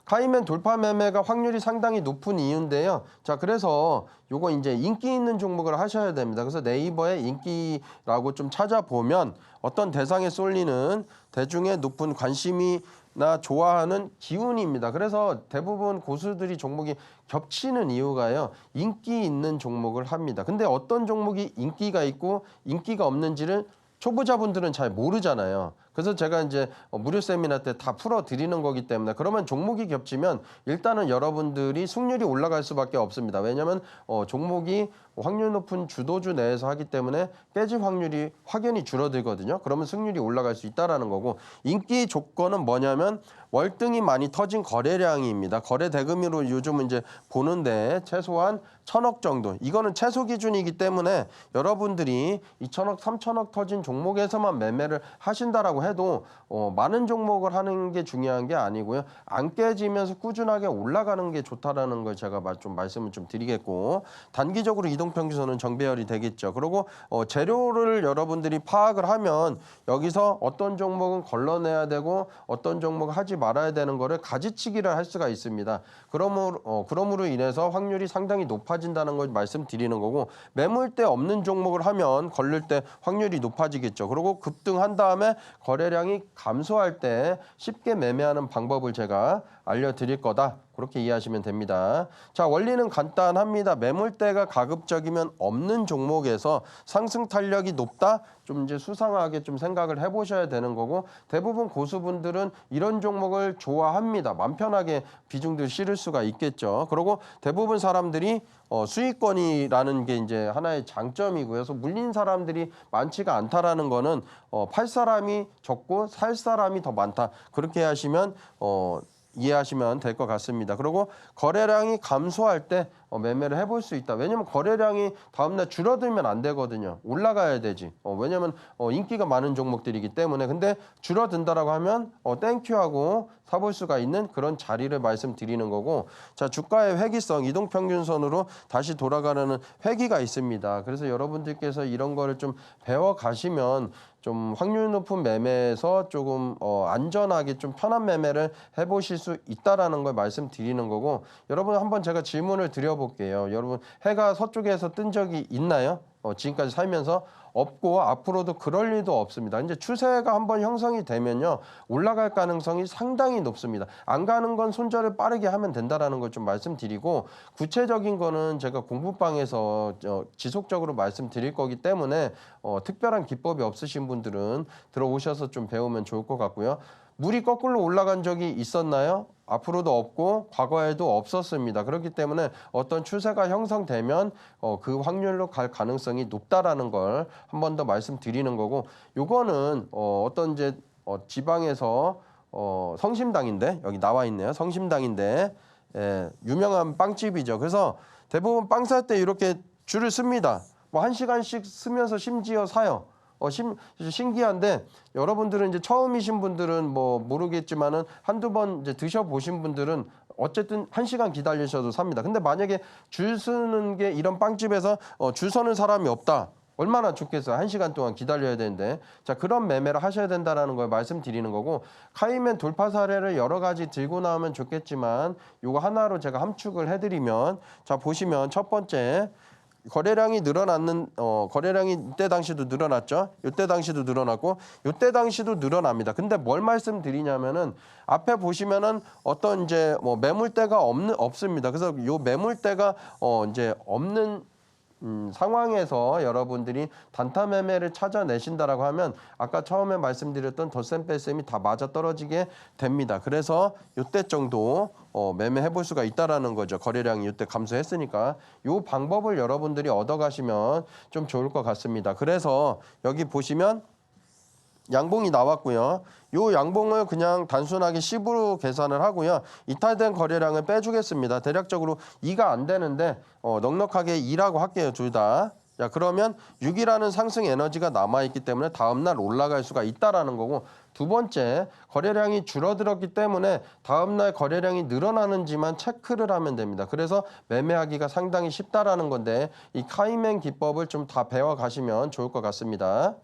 카이맨 돌파 매매가 확률이 상당히 높은 이유인데요. 자, 그래서 요거 이제 인기 있는 종목을 하셔야 됩니다. 그래서 네이버에 인기라고 좀 찾아보면 어떤 대상에 쏠리는 대중의 높은 관심이나 좋아하는 기운입니다. 그래서 대부분 고수들이 종목이 겹치는 이유가요. 인기 있는 종목을 합니다. 근데 어떤 종목이 인기가 있고 인기가 없는지를 초보자분들은 잘 모르잖아요. 그래서 제가 이제 무료 세미나 때 다 풀어드리는 거기 때문에 그러면 종목이 겹치면 일단은 여러분들이 승률이 올라갈 수밖에 없습니다. 왜냐하면 종목이 확률 높은 주도주 내에서 하기 때문에 깨질 확률이 확연히 줄어들거든요. 그러면 승률이 올라갈 수 있다라는 거고 인기 조건은 뭐냐면 월등히 많이 터진 거래량입니다. 거래 대금으로 요즘은 이제 보는데 최소한 1,000억 정도. 이거는 최소 기준이기 때문에 여러분들이 2,000억, 3,000억 터진 종목에서만 매매를 하신다라고 해도 많은 종목을 하는 게 중요한 게 아니고요. 안 깨지면서 꾸준하게 올라가는 게 좋다라는 걸 제가 좀 말씀을 좀 드리겠고 단기적으로 이동평균선은 정배열이 되겠죠. 그리고 재료를 여러분들이 파악을 하면 여기서 어떤 종목은 걸러내야 되고 어떤 종목은 하지 말아야 되는 거를 가지치기를 할 수가 있습니다. 그러므로 인해서 확률이 상당히 높아진다는 걸 말씀드리는 거고 매물대 없는 종목을 하면 걸릴 때 확률이 높아지겠죠. 그리고 급등한 다음에 거래량이 감소할 때 쉽게 매매하는 방법을 제가 알려드릴 거다. 그렇게 이해하시면 됩니다. 자, 원리는 간단합니다. 매물대가 가급적이면 없는 종목에서 상승 탄력이 높다? 좀 이제 수상하게 좀 생각을 해보셔야 되는 거고 대부분 고수분들은 이런 종목을 좋아합니다. 맘 편하게 비중들 실을 수가 있겠죠. 그리고 대부분 사람들이 수익권이라는 게 이제 하나의 장점이고요. 그래서 물린 사람들이 많지가 않다라는 거는 팔 사람이 적고 살 사람이 더 많다. 그렇게 하시면 이해하시면 될 것 같습니다. 그리고 거래량이 감소할 때 매매를 해볼 수 있다. 왜냐하면 거래량이 다음날 줄어들면 안 되거든요. 올라가야 되지. 왜냐하면 인기가 많은 종목들이기 때문에. 근데 줄어든다라고 하면 땡큐하고 사볼 수가 있는 그런 자리를 말씀드리는 거고 자 주가의 회귀성 이동평균선으로 다시 돌아가는 회귀가 있습니다. 그래서 여러분들께서 이런 거를 좀 배워가시면 좀 확률 높은 매매에서 조금 안전하게 좀 편한 매매를 해보실 수 있다라는 걸 말씀드리는 거고 여러분 한번 제가 질문을 드려볼게요. 여러분 해가 서쪽에서 뜬 적이 있나요? 지금까지 살면서 없고 앞으로도 그럴 일도 없습니다. 이제 추세가 한번 형성이 되면요 올라갈 가능성이 상당히 높습니다. 안 가는 건 손절을 빠르게 하면 된다라는 걸 좀 말씀드리고 구체적인 거는 제가 공부방에서 지속적으로 말씀드릴 거기 때문에 특별한 기법이 없으신 분들은 들어오셔서 좀 배우면 좋을 것 같고요. 물이 거꾸로 올라간 적이 있었나요? 앞으로도 없고 과거에도 없었습니다. 그렇기 때문에 어떤 추세가 형성되면 그 확률로 갈 가능성이 높다라는 걸 한 번 더 말씀드리는 거고 요거는 어떤 이제 지방에서 성심당인데 여기 나와 있네요. 성심당인데 유명한 빵집이죠. 그래서 대부분 빵 살 때 이렇게 줄을 씁니다. 뭐 1시간씩 쓰면서 심지어 사요. 신기한데 여러분들은 이제 처음이신 분들은 뭐 모르겠지만은 한두 번 이제 드셔보신 분들은 어쨌든 1시간 기다리셔도 삽니다. 근데 만약에 줄 서는 게 이런 빵집에서 줄 서는 사람이 없다. 얼마나 좋겠어요. 1시간 동안 기다려야 되는데. 자, 그런 매매를 하셔야 된다는 걸 말씀드리는 거고 카이맨 돌파 사례를 여러 가지 들고 나오면 좋겠지만 요거 하나로 제가 함축을 해드리면 자, 보시면 첫 번째 거래량이 늘어났는 거래량이 이때 당시도 늘어났죠. 이때 당시도 늘어났고 이때 당시도 늘어납니다. 근데 뭘 말씀드리냐면은 앞에 보시면은 어떤 이제 뭐 매물대가 없습니다. 그래서 요 매물대가 이제 없는 상황에서 여러분들이 단타 매매를 찾아내신다라고 하면 아까 처음에 말씀드렸던 덧셈 뺄셈이 다 맞아 떨어지게 됩니다. 그래서 이때 정도 매매해 볼 수가 있다라는 거죠. 거래량이 이때 감소했으니까 이 방법을 여러분들이 얻어가시면 좀 좋을 것 같습니다. 그래서 여기 보시면 양봉이 나왔고요. 요 양봉을 그냥 단순하게 10으로 계산을 하고요. 이탈된 거래량을 빼주겠습니다. 대략적으로 2가 안 되는데 넉넉하게 2라고 할게요. 둘 다. 자, 그러면 6이라는 상승 에너지가 남아있기 때문에 다음날 올라갈 수가 있다라는 거고 두 번째, 거래량이 줄어들었기 때문에 다음날 거래량이 늘어나는지만 체크를 하면 됩니다. 그래서 매매하기가 상당히 쉽다라는 건데 이 카이맨 기법을 좀 다 배워가시면 좋을 것 같습니다.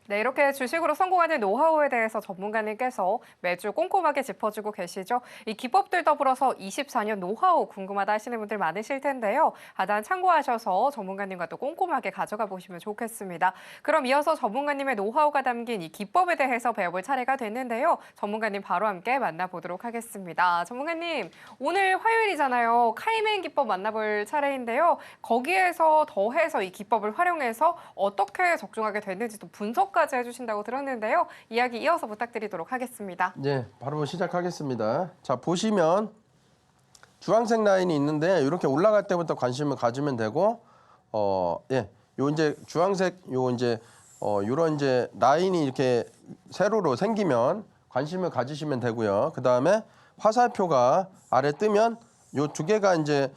네, 이렇게 주식으로 성공하는 노하우에 대해서 전문가님께서 매주 꼼꼼하게 짚어주고 계시죠. 이 기법들 더불어서 24년 노하우 궁금하다 하시는 분들 많으실 텐데요. 하단 참고하셔서 전문가님과 또 꼼꼼하게 가져가 보시면 좋겠습니다. 그럼 이어서 전문가님의 노하우가 담긴 이 기법에 대해서 배워볼 차례가 됐는데요. 전문가님 바로 함께 만나보도록 하겠습니다. 전문가님, 오늘 화요일이잖아요. 카이맨 기법 만나볼 차례인데요. 거기에서 더해서 이 기법을 활용해서 어떻게 적중하게 됐는지 또 분석까지 설명까지 해주신다고 들었는데요. 이야기 이어서 부탁드리도록 하겠습니다. 네, 바로 시작하겠습니다. 자, 보시면 주황색 라인이 있는데 이렇게 올라갈 때부터 관심을 가지면 되고, 예, 요 이제 주황색 요런 이제 라인이 이렇게 세로로 생기면 관심을 가지시면 되고요. 그 다음에 화살표가 아래 뜨면 요 두 개가 이제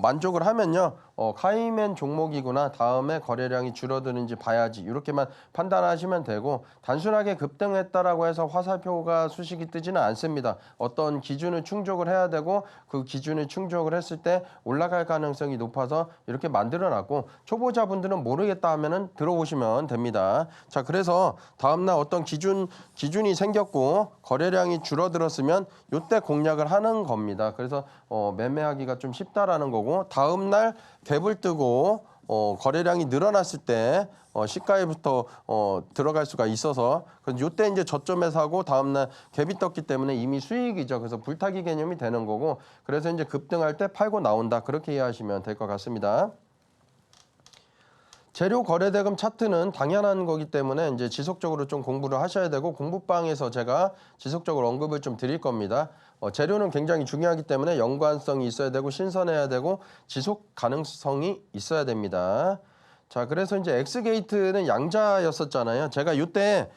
만족을 하면요. 카이맨 종목이구나. 다음에 거래량이 줄어드는지 봐야지. 이렇게만 판단하시면 되고 단순하게 급등했다라고 해서 화살표가 수식이 뜨지는 않습니다. 어떤 기준을 충족을 해야 되고 그 기준을 충족을 했을 때 올라갈 가능성이 높아서 이렇게 만들어놨고 초보자분들은 모르겠다 하면은 들어오시면 됩니다. 자, 그래서 다음날 어떤 기준이 생겼고 거래량이 줄어들었으면 이때 공략을 하는 겁니다. 그래서 매매하기가 좀 쉽다라는 거고 다음날 갭을 뜨고 거래량이 늘어났을 때 시가에부터 들어갈 수가 있어서 그래서 이때 이제 저점에 사고 다음날 갭이 떴기 때문에 이미 수익이죠. 그래서 불타기 개념이 되는 거고 그래서 이제 급등할 때 팔고 나온다 그렇게 이해하시면 될 것 같습니다. 재료 거래대금 차트는 당연한 거기 때문에 이제 지속적으로 좀 공부를 하셔야 되고 공부방에서 제가 지속적으로 언급을 좀 드릴 겁니다. 재료는 굉장히 중요하기 때문에 연관성이 있어야 되고 신선해야 되고 지속 가능성이 있어야 됩니다. 자, 그래서 이제 엑스게이트는 양자였었잖아요. 제가 이때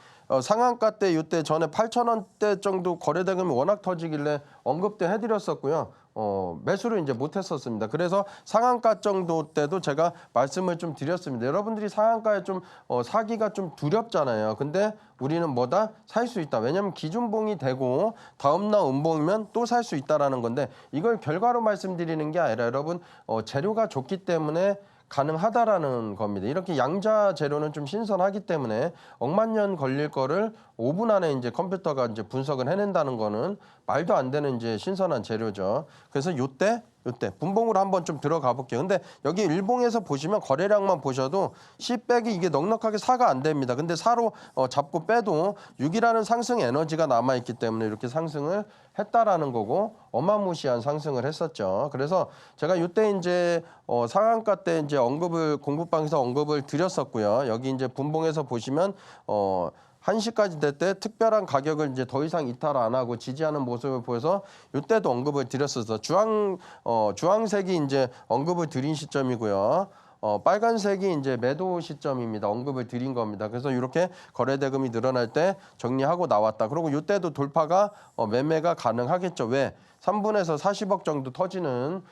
상한가 때 이때 전에 8,000원대 정도 거래대금이 워낙 터지길래 언급도 해드렸었고요. 매수를 이제 못했었습니다. 그래서 상한가 정도 때도 제가 말씀을 좀 드렸습니다. 여러분들이 상한가에 좀 사기가 좀 두렵잖아요. 근데 우리는 뭐다? 살 수 있다. 왜냐하면 기준봉이 되고 다음날 음봉이면 또 살 수 있다라는 건데 이걸 결과로 말씀드리는 게 아니라 여러분 재료가 좋기 때문에 가능하다라는 겁니다. 이렇게 양자 재료는 좀 신선하기 때문에 억만 년 걸릴 거를 5분 안에 이제 컴퓨터가 이제 분석을 해낸다는 거는 말도 안 되는 이제 신선한 재료죠. 그래서 요때 분봉으로 한번 좀 들어가 볼게요. 근데 여기 일봉에서 보시면 거래량만 보셔도 C 빼기 이게 넉넉하게 4가 안 됩니다. 근데 4로 잡고 빼도 6이라는 상승 에너지가 남아 있기 때문에 이렇게 상승을 했다라는 거고 어마무시한 상승을 했었죠. 그래서 제가 이때 이제 상한가 때 이제 공부방에서 언급을 드렸었고요. 여기 이제 분봉에서 보시면 1시까지 될 때 특별한 가격을 이제 더 이상 이탈 안 하고 지지하는 모습을 보여서 이때도 언급을 드렸어서 주황색이 이제 언급을 드린 시점이고요. 빨간색이 이제 매도 시점입니다. 언급을 드린 겁니다. 그래서 이렇게 거래대금이 늘어날 때 정리하고 나왔다. 그리고 이때도 돌파가 매매가 가능하겠죠. 왜? 3분에서 40억 정도 터지는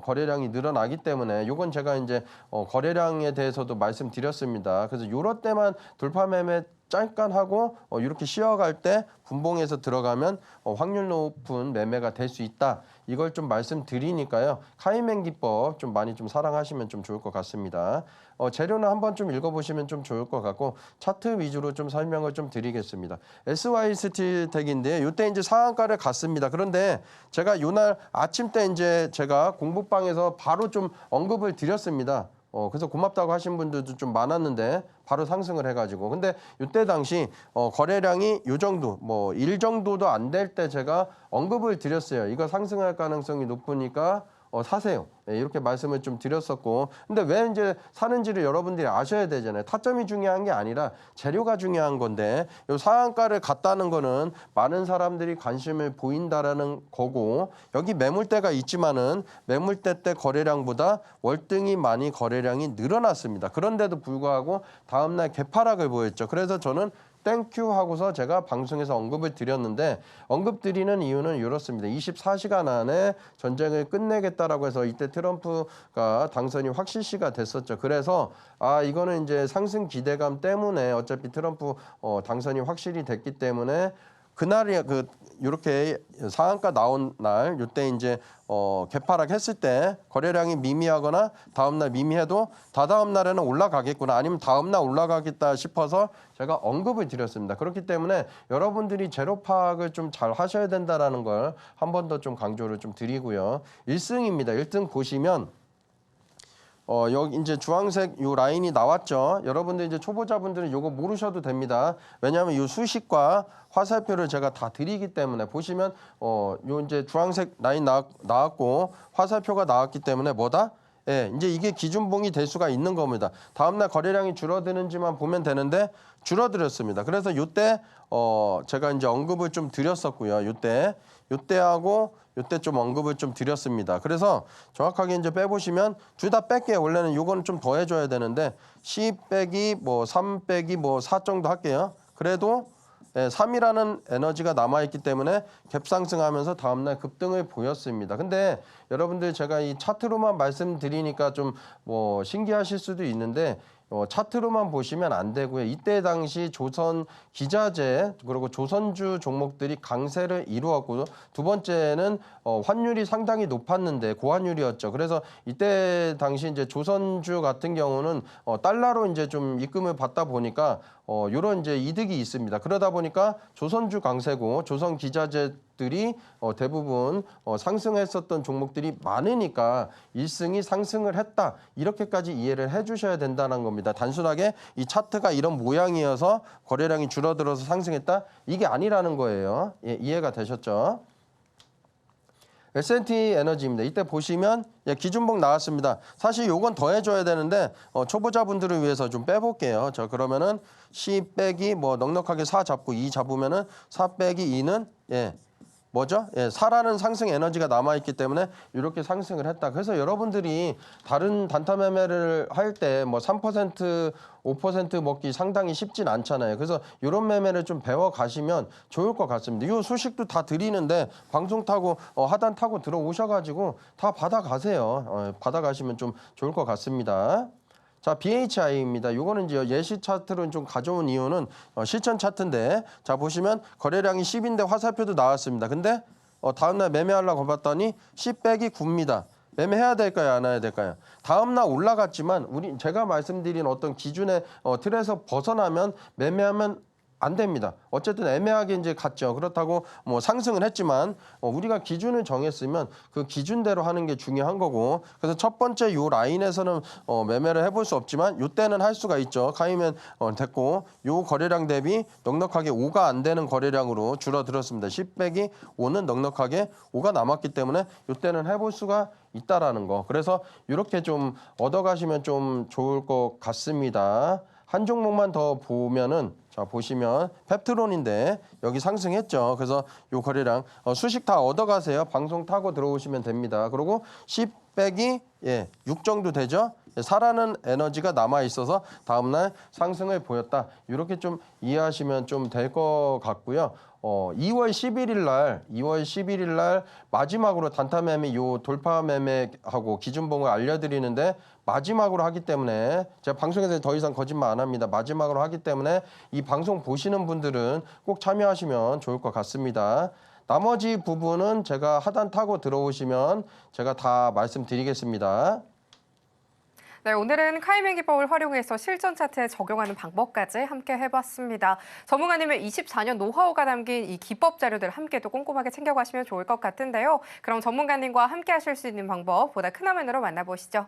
거래량이 늘어나기 때문에 이건 제가 이제 거래량에 대해서도 말씀드렸습니다. 그래서 요럴 때만 돌파 매매 잠깐 하고 이렇게 쉬어갈 때 분봉에서 들어가면 확률 높은 매매가 될 수 있다. 이걸 좀 말씀드리니까요. 카이맨 기법 좀 많이 좀 사랑하시면 좀 좋을 것 같습니다. 재료는 한번 좀 읽어보시면 좀 좋을 것 같고 차트 위주로 좀 설명을 좀 드리겠습니다. SY 스틸텍인데 이때 이제 상한가를 갔습니다. 그런데 제가 요날 아침 때 이제 제가 공부방에서 바로 좀 언급을 드렸습니다. 그래서 고맙다고 하신 분들도 좀 많았는데 바로 상승을 해가지고 근데 이때 당시 거래량이 요 정도 뭐 1 정도도 안 될 때 제가 언급을 드렸어요. 이거 상승할 가능성이 높으니까 사세요. 네, 이렇게 말씀을 좀 드렸었고 근데 왜 이제 사는지를 여러분들이 아셔야 되잖아요. 타점이 중요한 게 아니라 재료가 중요한 건데 요 상한가를 갔다는 거는 많은 사람들이 관심을 보인다라는 거고 여기 매물대가 있지만은 매물대 때 거래량보다 월등히 많이 거래량이 늘어났습니다. 그런데도 불구하고 다음날 개파락을 보였죠. 그래서 저는 땡큐 하고서 제가 방송에서 언급을 드렸는데 언급 드리는 이유는 이렇습니다. 24시간 안에 전쟁을 끝내겠다라고 해서 이때 트럼프가 당선이 확실시가 됐었죠. 그래서 이거는 이제 상승 기대감 때문에 어차피 트럼프 당선이 확실히 됐기 때문에 그날이 이렇게 상한가 나온 날 이때 이제 개파락 했을 때 거래량이 미미하거나 다음날 미미해도 다다음 날에는 올라가겠구나 아니면 다음날 올라가겠다 싶어서 제가 언급을 드렸습니다. 그렇기 때문에 여러분들이 재료 파악을 좀 잘 하셔야 된다라는 걸 한 번 더 좀 강조를 좀 드리고요. 1승입니다. 1등 보시면 여기 이제 주황색 요 라인이 나왔죠. 여러분들 이제 초보자분들은 요거 모르셔도 됩니다. 왜냐하면 요 수식과 화살표를 제가 다 드리기 때문에 보시면 요 이제 주황색 라인 나왔고 화살표가 나왔기 때문에 뭐다? 예, 이제 이게 기준봉이 될 수가 있는 겁니다. 다음날 거래량이 줄어드는지만 보면 되는데 줄어들었습니다. 그래서 이때 제가 이제 언급을 좀 드렸었고요. 이때하고 이때 좀 언급을 좀 드렸습니다. 그래서 정확하게 이제 빼보시면 둘 다 뺄게요. 원래는 요거는 좀 더 해줘야 되는데 10 빼기 뭐 3 빼기 뭐 4 정도 할게요. 그래도 3이라는 에너지가 남아있기 때문에 갭 상승하면서 다음날 급등을 보였습니다. 근데 여러분들 제가 이 차트로만 말씀드리니까 좀 뭐 신기하실 수도 있는데 차트로만 보시면 안 되고요. 이때 당시 조선 기자재 그리고 조선주 종목들이 강세를 이루었고 두 번째는 환율이 상당히 높았는데 고환율이었죠. 그래서 이때 당시 이제 조선주 같은 경우는 달러로 이제 좀 입금을 받다 보니까 요런 이제 이득이 있습니다. 그러다 보니까 조선주 강세고 조선 기자재들이 대부분 상승했었던 종목들이 많으니까 1승이 상승을 했다. 이렇게까지 이해를 해주셔야 된다는 겁니다. 단순하게 이 차트가 이런 모양이어서 거래량이 줄어들어서 상승했다. 이게 아니라는 거예요. 예, 이해가 되셨죠? S&T 에너지입니다. 이때 보시면 기준봉 나왔습니다. 사실 요건 더 해줘야 되는데 초보자분들을 위해서 좀 빼볼게요. 자 그러면은 10 빼기 뭐 넉넉하게 4 잡고 2 잡으면은 4 빼기 2는 뭐죠? 4라는 상승 에너지가 남아있기 때문에 이렇게 상승을 했다. 그래서 여러분들이 다른 단타 매매를 할 때 뭐 3%, 5% 먹기 상당히 쉽진 않잖아요. 그래서 이런 매매를 좀 배워 가시면 좋을 것 같습니다. 이 소식도 다 드리는데 방송 타고 하단 타고 들어오셔가지고 다 받아가세요. 받아가시면 좀 좋을 것 같습니다. 자, BHI입니다. 이거는 이제 예시 차트로 좀 가져온 이유는 실전 차트인데 자 보시면 거래량이 10인데 화살표도 나왔습니다. 근데 다음날 매매하려고 봤더니 10 빼기 9입니다. 매매해야 될까요? 안 해야 될까요? 다음날 올라갔지만 제가 말씀드린 어떤 기준의 틀에서 벗어나면 매매하면 안 됩니다. 어쨌든 애매하게 이제 갔죠. 그렇다고 뭐 상승을 했지만 우리가 기준을 정했으면 그 기준대로 하는 게 중요한 거고 그래서 첫 번째 요 라인에서는 매매를 해볼 수 없지만 요때는 할 수가 있죠. 가이면 됐고 요 거래량 대비 넉넉하게 5가 안 되는 거래량으로 줄어들었습니다. 10 빼기 5는 넉넉하게 5가 남았기 때문에 요때는 해볼 수가 있다라는 거. 그래서 이렇게 좀 얻어가시면 좀 좋을 것 같습니다. 한 종목만 더 보면은 자 보시면 펩트론인데 여기 상승했죠. 그래서 요 거래량 수식 다 얻어가세요. 방송 타고 들어오시면 됩니다. 그리고 10 빼기 6 정도 되죠. 4라는 에너지가 남아 있어서 다음날 상승을 보였다. 이렇게 좀 이해하시면 좀 될 것 같고요. 2월 11일 날 마지막으로 단타 매매 요 돌파 매매하고 기준봉을 알려드리는데 마지막으로 하기 때문에 제가 방송에서 더 이상 거짓말 안 합니다. 마지막으로 하기 때문에 이 방송 보시는 분들은 꼭 참여하시면 좋을 것 같습니다. 나머지 부분은 제가 하단 타고 들어오시면 제가 다 말씀드리겠습니다. 네, 오늘은 카이맨 기법을 활용해서 실전 차트에 적용하는 방법까지 함께 해봤습니다. 전문가님의 24년 노하우가 담긴 이 기법 자료들 함께 또 꼼꼼하게 챙겨가시면 좋을 것 같은데요. 그럼 전문가님과 함께 하실 수 있는 방법 보다 큰 화면으로 만나보시죠.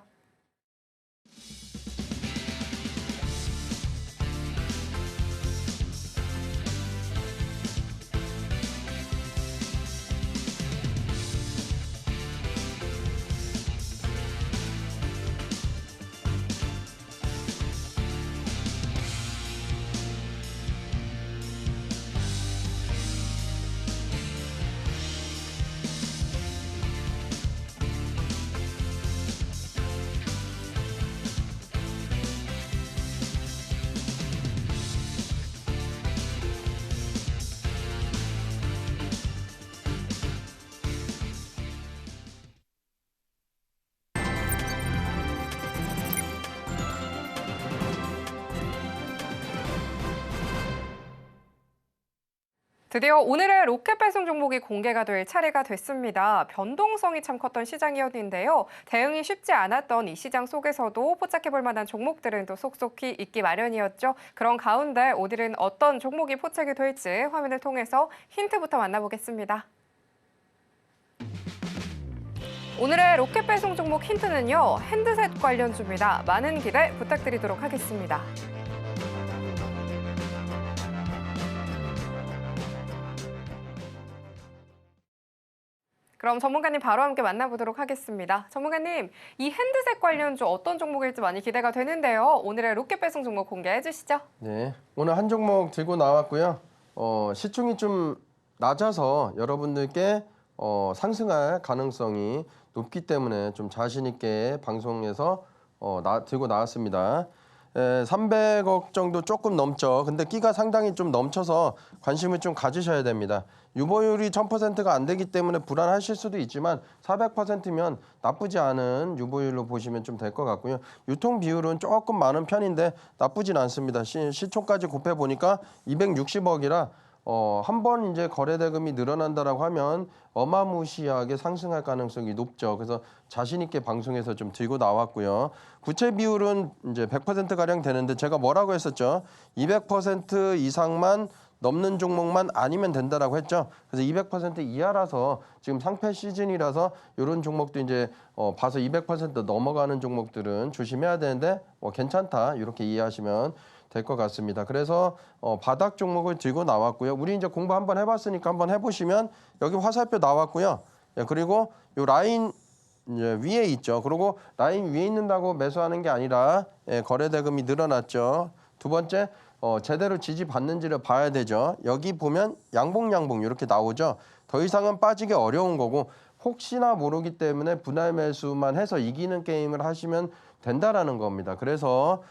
드디어 오늘의 로켓 배송 종목이 공개가 될 차례가 됐습니다. 변동성이 참 컸던 시장이었는데요. 대응이 쉽지 않았던 이 시장 속에서도 포착해볼 만한 종목들은 또 속속히 있기 마련이었죠. 그런 가운데 오늘은 어떤 종목이 포착이 될지 화면을 통해서 힌트부터 만나보겠습니다. 오늘의 로켓 배송 종목 힌트는요. 핸드셋 관련주입니다. 많은 기대 부탁드리도록 하겠습니다. 그럼 전문가님 바로 함께 만나보도록 하겠습니다. 전문가님, 이 핸드셋 관련주 어떤 종목일지 많이 기대가 되는데요. 오늘의 로켓 배송 종목 공개해 주시죠. 네, 오늘 한 종목 들고 나왔고요. 시총이 좀 낮아서 여러분들께 상승할 가능성이 높기 때문에 좀 자신 있게 방송에서 들고 나왔습니다. 300억 정도 조금 넘죠. 근데 끼가 상당히 좀 넘쳐서 관심을 좀 가지셔야 됩니다. 유보율이 1000%가 안 되기 때문에 불안하실 수도 있지만 400%면 나쁘지 않은 유보율로 보시면 좀 될 것 같고요. 유통 비율은 조금 많은 편인데 나쁘진 않습니다. 시총까지 곱해 보니까 260억이라 한 번 이제 거래 대금이 늘어난다라고 하면 어마무시하게 상승할 가능성이 높죠. 그래서 자신 있게 방송에서 좀 들고 나왔고요. 부채 비율은 이제 100% 가량 되는데 제가 뭐라고 했었죠? 200% 이상만 넘는 종목만 아니면 된다라고 했죠. 그래서 200% 이하라서 지금 상패 시즌이라서 이런 종목도 이제 봐서 200% 넘어가는 종목들은 조심해야 되는데 괜찮다 이렇게 이해하시면 될 것 같습니다. 그래서 바닥 종목을 들고 나왔고요. 우리 이제 공부 한번 해봤으니까 한번 해보시면 여기 화살표 나왔고요. 그리고 요 라인 이제 위에 있죠. 그리고 라인 위에 있는다고 매수하는 게 아니라 거래 대금이 늘어났죠. 두 번째 제대로 지지받는지를 봐야 되죠. 여기 보면 양봉 이렇게 나오죠. 더 이상은 빠지기 어려운 거고 혹시나 모르기 때문에 분할 매수만 해서 이기는 게임을 하시면 된다라는 겁니다. 그래서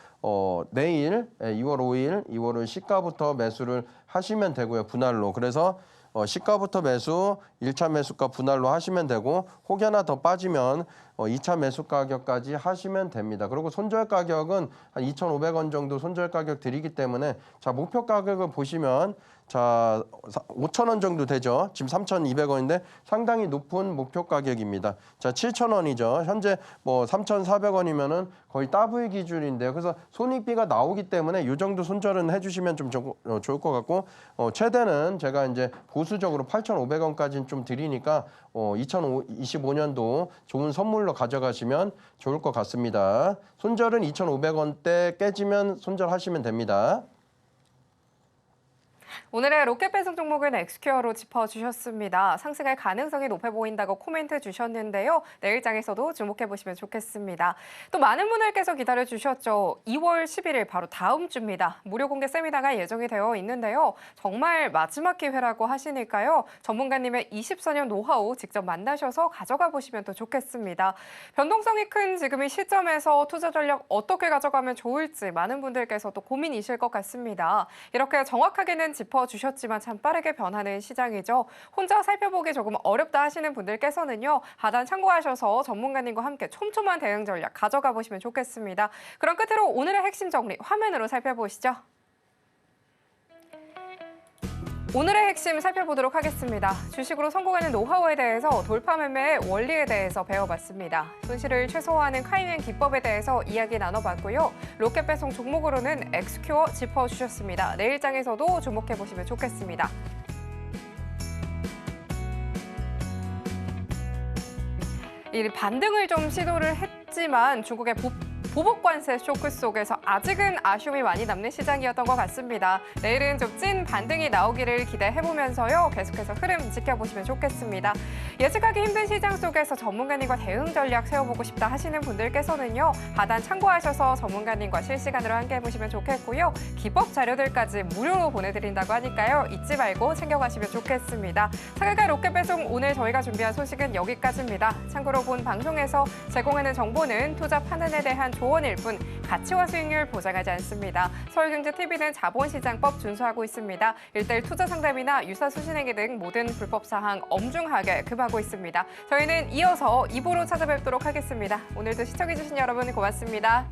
내일 2월 5일, 2월 5일 시가부터 매수를 하시면 되고요. 분할로. 그래서 시가부터 매수, 1차 매수가 분할로 하시면 되고 혹여나 더 빠지면 2차 매수 가격까지 하시면 됩니다. 그리고 손절 가격은 한 2,500원 정도 손절 가격 드리기 때문에 자 목표 가격을 보시면 자 5,000원 정도 되죠. 지금 3,200원인데 상당히 높은 목표 가격입니다. 자 7,000원이죠. 현재 뭐 3,400원이면은 거의 더블 기준인데요. 그래서 손익비가 나오기 때문에 이 정도 손절은 해주시면 좀 좋을 것 같고 최대는 제가 이제 보수적으로 8,500원까지는 좀 드리니까 2025년도 좋은 선물로 가져가시면 좋을 것 같습니다. 손절은 2,500원대 깨지면 손절하시면 됩니다. 오늘의 로켓 배송 종목은 엑스큐어로 짚어주셨습니다. 상승할 가능성이 높아 보인다고 코멘트 주셨는데요. 내일장에서도 주목해 보시면 좋겠습니다. 또 많은 분들께서 기다려주셨죠. 2월 11일 바로 다음 주입니다. 무료 공개 세미나가 예정이 되어 있는데요. 정말 마지막 기회라고 하시니까요. 전문가님의 24년 노하우 직접 만나셔서 가져가 보시면 더 좋겠습니다. 변동성이 큰 지금 이 시점에서 투자 전략 어떻게 가져가면 좋을지 많은 분들께서 또 고민이실 것 같습니다. 이렇게 정확하게는 짚어주셨지만 참 빠르게 변하는 시장이죠. 혼자 살펴보기 조금 어렵다 하시는 분들께서는요. 하단 참고하셔서 전문가님과 함께 촘촘한 대응 전략 가져가 보시면 좋겠습니다. 그럼 끝으로 오늘의 핵심 정리 화면으로 살펴보시죠. 오늘의 핵심 살펴보도록 하겠습니다. 주식으로 성공하는 노하우에 대해서 돌파 매매의 원리에 대해서 배워봤습니다. 손실을 최소화하는 카이맨 기법에 대해서 이야기 나눠봤고요. 로켓 배송 종목으로는 엑스큐어 짚어주셨습니다. 내일장에서도 주목해보시면 좋겠습니다. 이 반등을 좀 시도를 했지만 중국의 보복 관세 쇼크 속에서 아직은 아쉬움이 많이 남는 시장이었던 것 같습니다. 내일은 좀 찐 반등이 나오기를 기대해보면서요. 계속해서 흐름 지켜보시면 좋겠습니다. 예측하기 힘든 시장 속에서 전문가님과 대응 전략 세워보고 싶다 하시는 분들께서는요. 하단 참고하셔서 전문가님과 실시간으로 함께 해보시면 좋겠고요. 기법 자료들까지 무료로 보내드린다고 하니까요. 잊지 말고 챙겨가시면 좋겠습니다. 상한가 로켓 배송 오늘 저희가 준비한 소식은 여기까지입니다. 참고로 본 방송에서 제공하는 정보는 투자 판단에 대한 조언일 뿐 가치와 수익률 보장하지 않습니다. 서울경제TV는 자본시장법 준수하고 있습니다. 1:1 투자 상담이나 유사 수신행위 등 모든 불법 사항 엄중하게 금하고 있습니다. 저희는 이어서 2부로 찾아뵙도록 하겠습니다. 오늘도 시청해주신 여러분 고맙습니다.